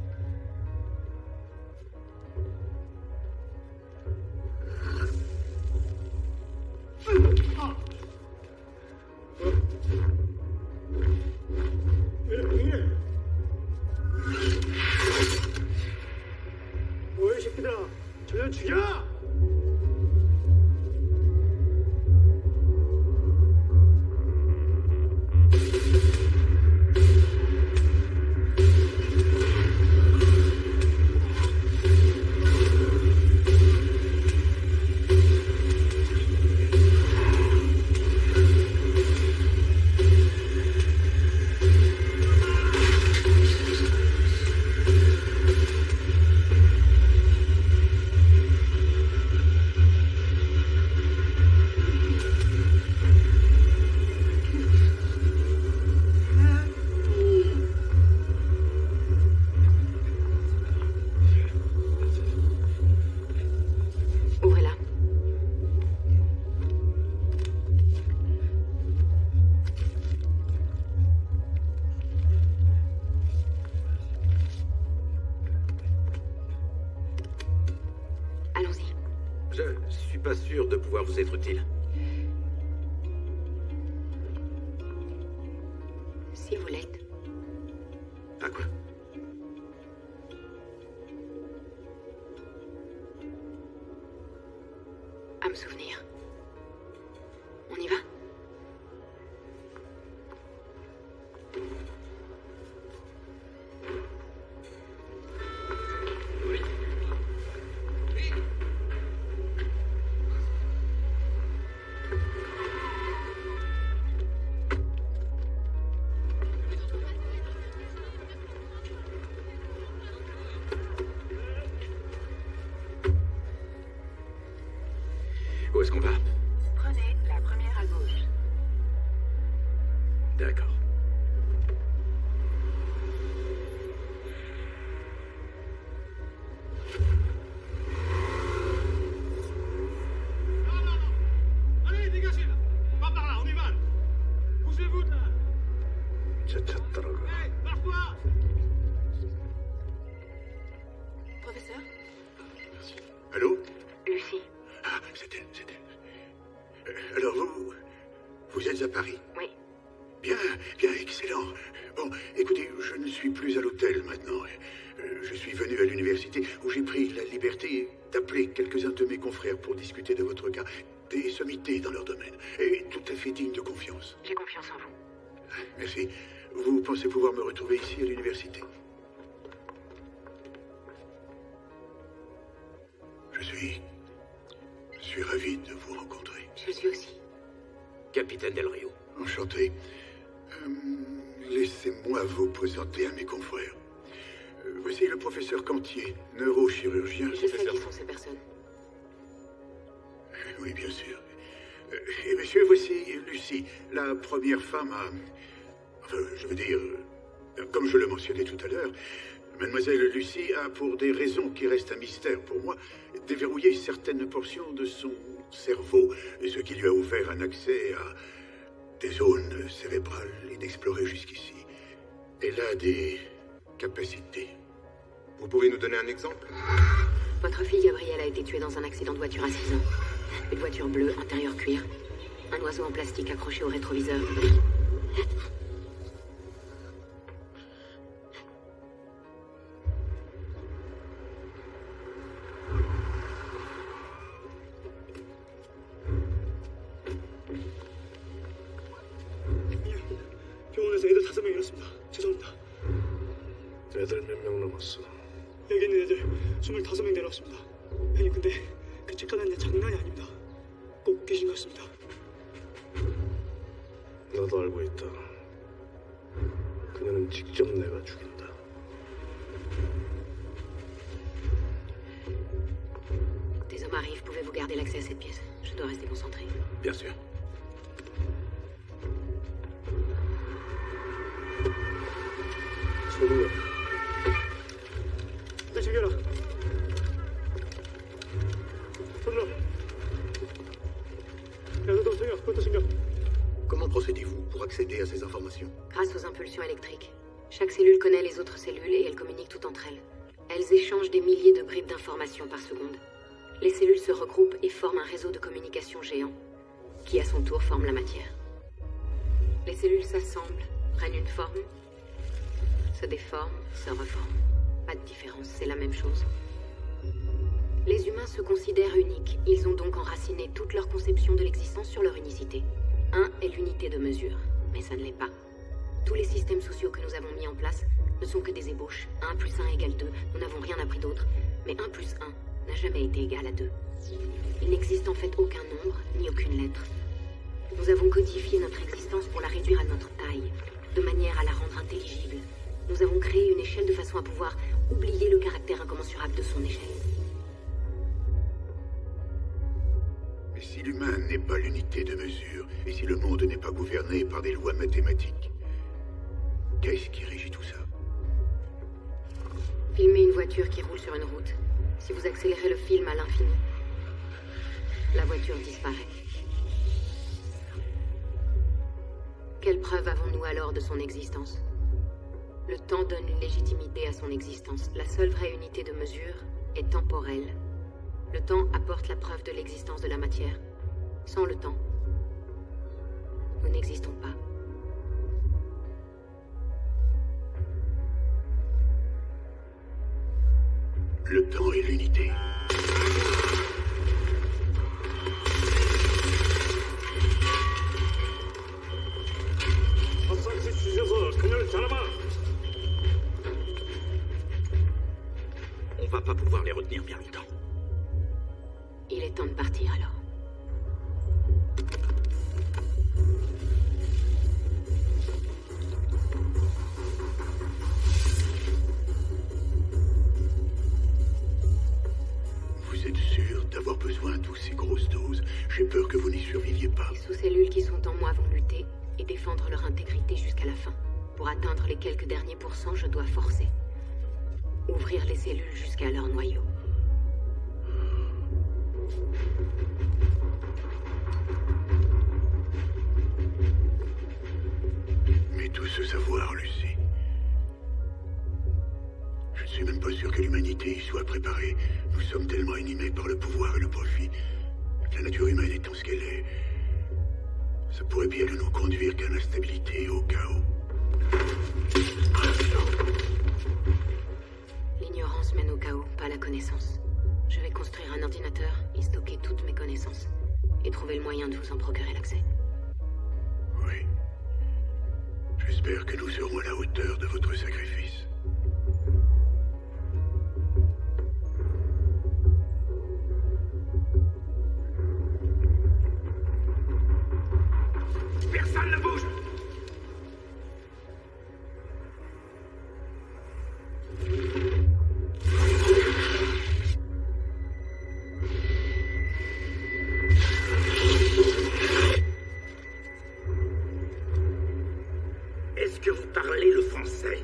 뭐야, 이 새끼들아. 저년 죽여!
suis pas sûr de pouvoir vous être utile.
Si vous l'êtes.
À quoi?
À me souvenir. On y va?
Où est-ce qu'on va?
Prenez la première à gauche.
D'accord.
Allez, dégagez là. Pas par là, on y va. Bougez-vous de là. Hey, barre-toi.
Professeur?
Allô?
Lucie.
Ah, c'est elle. Alors vous êtes à Paris?
Oui.
Bien, excellent. Bon, écoutez, je ne suis plus à l'hôtel maintenant. Je suis venu à l'université où j'ai pris la liberté d'appeler quelques-uns de mes confrères pour discuter de votre cas. Des sommités dans leur domaine, et tout à fait dignes de confiance.
J'ai confiance en vous.
Merci. Vous pensez pouvoir me retrouver ici à l'université? Je suis ravi de vous rencontrer.
Je suis aussi.
Capitaine Del Rio.
Enchanté. Laissez-moi vous présenter à mes confrères. Voici le professeur Cantier, neurochirurgien.
Je sais qui sont ces personnes.
Oui, bien sûr. Et monsieur, voici Lucie, la première femme à... Enfin, je veux dire, comme je le mentionnais tout à l'heure, mademoiselle Lucie a, pour des raisons qui restent un mystère pour moi, déverrouillé certaines portions de son cerveau, ce qui lui a ouvert un accès à des zones cérébrales inexplorées jusqu'ici. Elle a des capacités.
Vous pouvez nous donner un exemple?
Votre fille Gabrielle a été tuée dans un accident de voiture à 6 ans. Une voiture bleue, intérieur cuir. Un oiseau en plastique accroché au rétroviseur.
병원에서 애들 5명 잃었습니다. 죄송합니다.
애들 몇 명 남았어?
여기 있는 애들 25명 내려왔습니다. 형님, 근데 그 쬐깐한 애 장난이 아닙니다. 꼭 계신 것 같습니다.
나도 알고 있다. 그녀는 직접 내가 죽인다.
Des hommes arrivent, pouvez-vous garder l'accès à cette pièce? Je dois rester concentré.
Bien sûr.
소리야.
일단 챙겨라. 손들어. 야, 너도 챙겨. 그것도 챙겨.
Comment procédez-vous pour accéder à ces informations?
Grâce aux impulsions électriques. Chaque cellule connaît les autres cellules et elles communiquent toutes entre elles. Elles échangent des milliers de bribes d'informations par seconde. Les cellules se regroupent et forment un réseau de communication géant, qui à son tour forme la matière. Les cellules s'assemblent, prennent une forme, se déforment, se reforment. Pas de différence, c'est la même chose. Les humains se considèrent uniques. Ils ont donc enraciné toute leur conception de l'existence sur leur unicité. 1 est l'unité de mesure, mais ça ne l'est pas. Tous les systèmes sociaux que nous avons mis en place ne sont que des ébauches. 1 plus 1 égale 2, nous n'avons rien appris d'autre. Mais 1 plus 1 n'a jamais été égal à 2. Il n'existe en fait aucun nombre, ni aucune lettre. Nous avons codifié notre existence pour la réduire à notre taille, de manière à la rendre intelligible. Nous avons créé une échelle de façon à pouvoir oublier le caractère incommensurable de son échelle.
Mais si l'humain n'est pas l'unité de mesure, et si le monde n'est pas gouverné par des lois mathématiques, qu'est-ce qui régit tout ça?
Filmez une voiture qui roule sur une route. Si vous accélérez le film à l'infini, la voiture disparaît. Quelle preuve avons-nous alors de son existence? Le temps donne une légitimité à son existence. La seule vraie unité de mesure est temporelle. Le temps apporte la preuve de l'existence de la matière. Sans le temps, nous n'existons pas.
Le temps et l'unité.
On va pas pouvoir les retenir bien longtemps.
Il est temps de partir alors.
Vous êtes sûr d'avoir besoin de ces grosses doses? J'ai peur que vous n'y surviviez pas.
Les sous-cellules qui sont en moi vont lutter et défendre leur intégrité jusqu'à la fin. Pour atteindre les quelques derniers pourcents, je dois forcer. Ouvrir les cellules jusqu'à leur noyau.
Mais tout ce savoir, Lucie... Je ne suis même pas sûr que l'humanité y soit préparée. Nous sommes tellement animés par le pouvoir et le profit. La nature humaine étant ce qu'elle est, ça pourrait bien ne nous conduire qu'à l'instabilité et au chaos.
L'ignorance mène au chaos, pas la connaissance. Je vais construire un ordinateur, y stocker toutes mes connaissances, et trouver le moyen de vous en procurer l'accès.
Oui. J'espère que nous serons à la hauteur de votre sacrifice.
Personne ne bouge! Est-ce que vous parlez le français?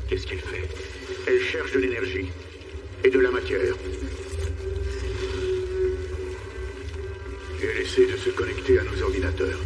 Qu'est-ce qu'elle fait? Elle cherche de l'énergie et de la matière. Et elle essaie de se connecter à nos ordinateurs.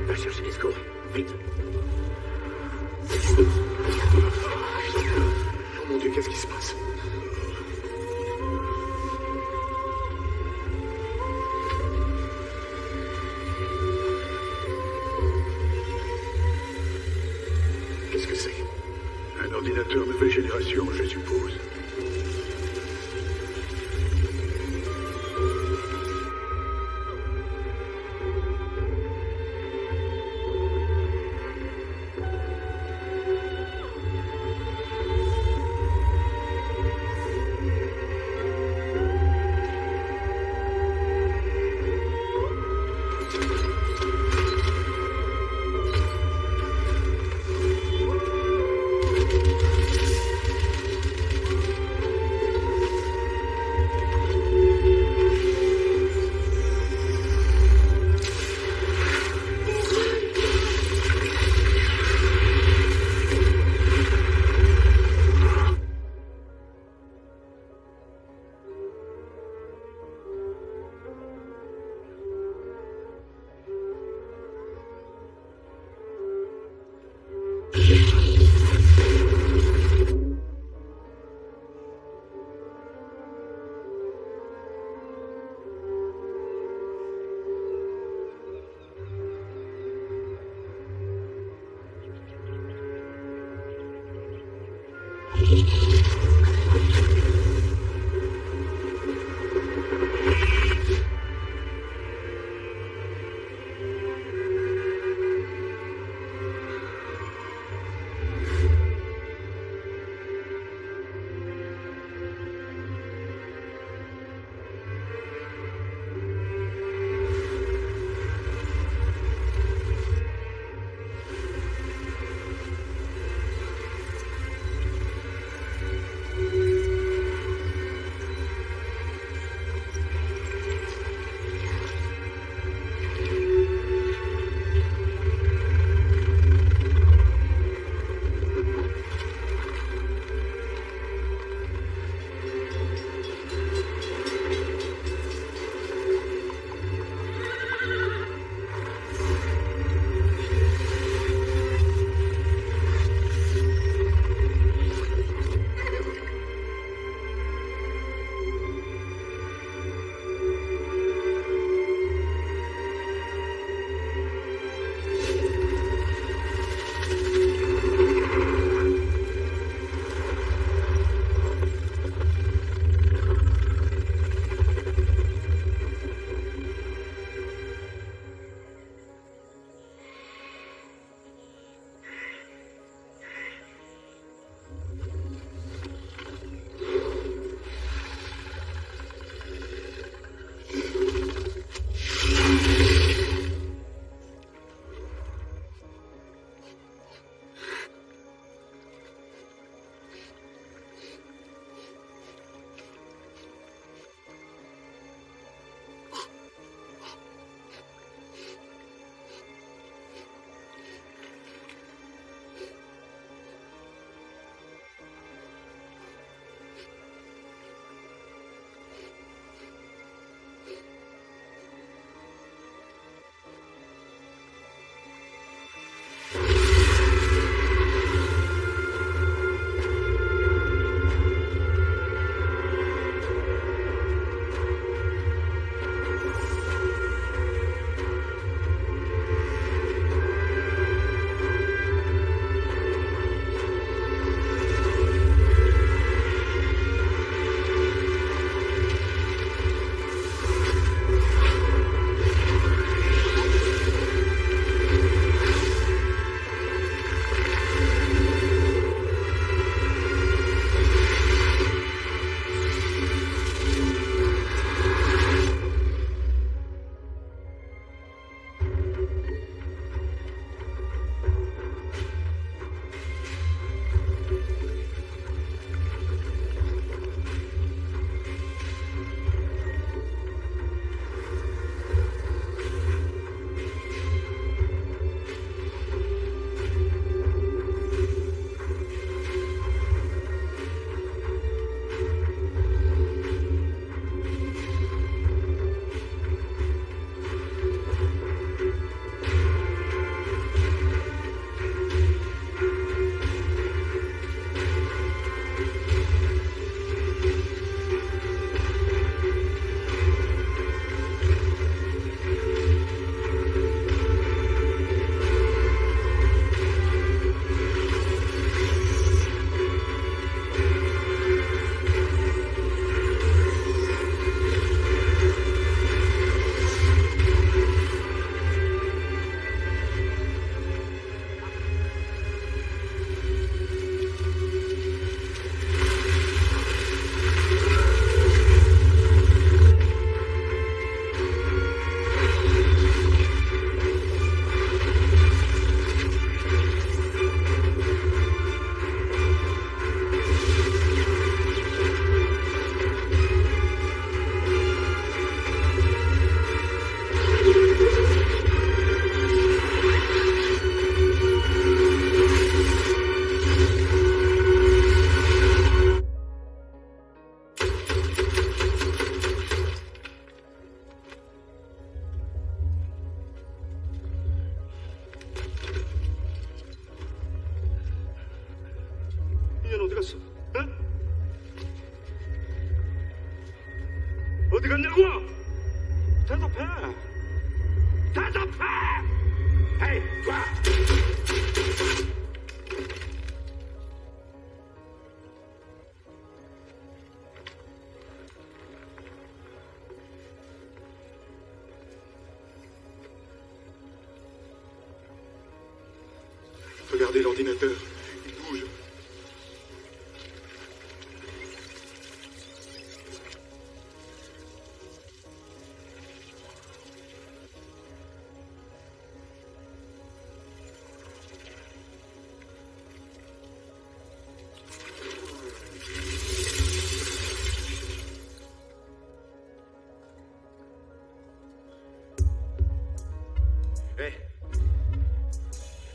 Va chercher les secours. Vite.
Oh mon Dieu, qu'est-ce qui se passe?
Qu'est-ce que c'est? Un ordinateur nouvelle génération, je suppose.
어디 갔어? 응? 어디 갔냐고? 대답해! 대답해! 에이, 와!
Regardez l'ordinateur. Il bouge.
Hé,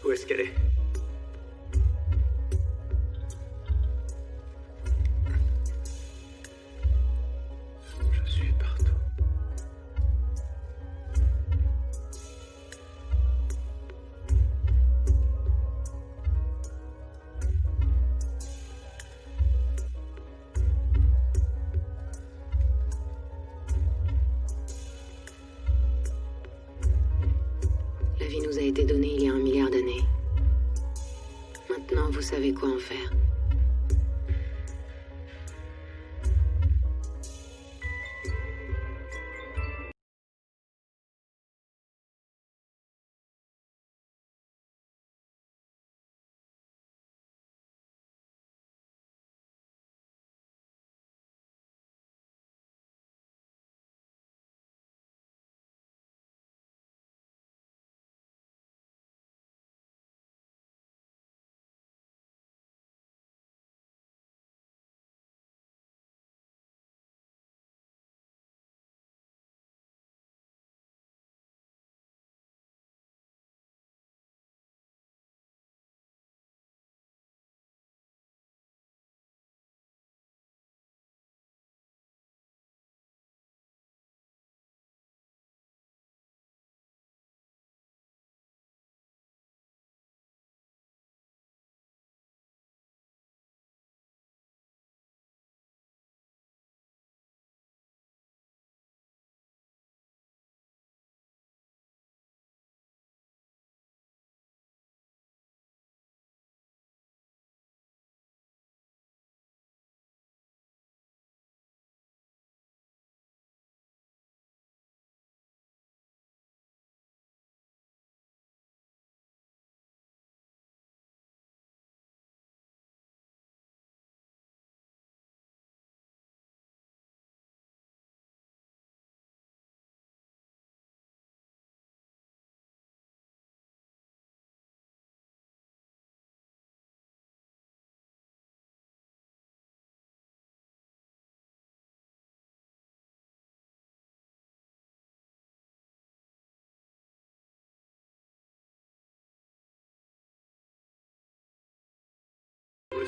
où est-ce qu'elle est? Je suis partout.
La vie nous a été donnée il y a 1 milliard d'années. Maintenant, vous savez quoi en faire.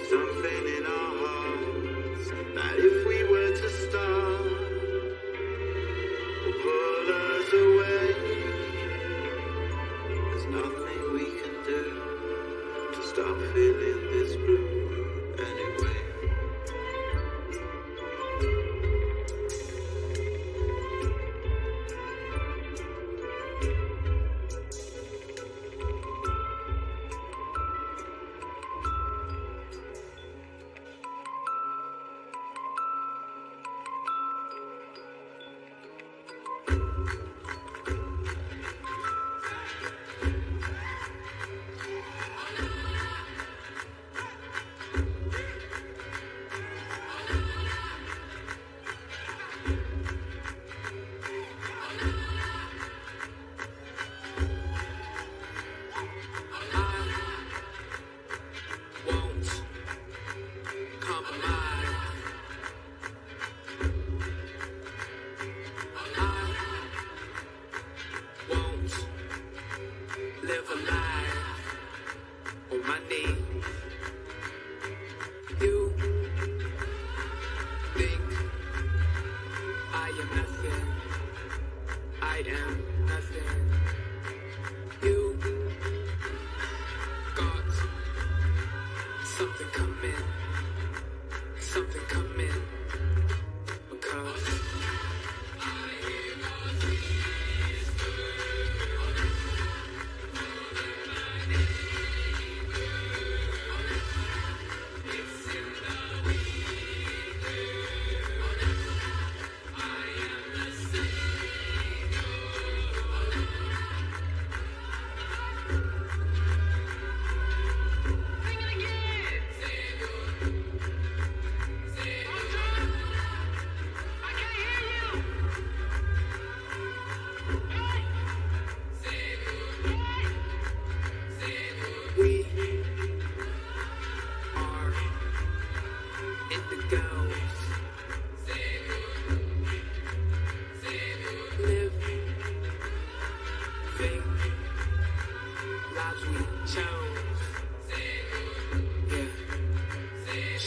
Something in our hearts that if we were to start will pull us away. There's nothing we can do to stop feeling this blue anyway.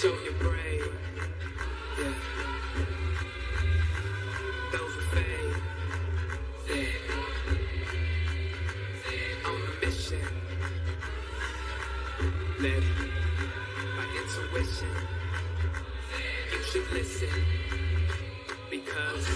show you're brave. Yeah. Those who fade. Yeah. On a mission. Led by intuition. You should listen. Because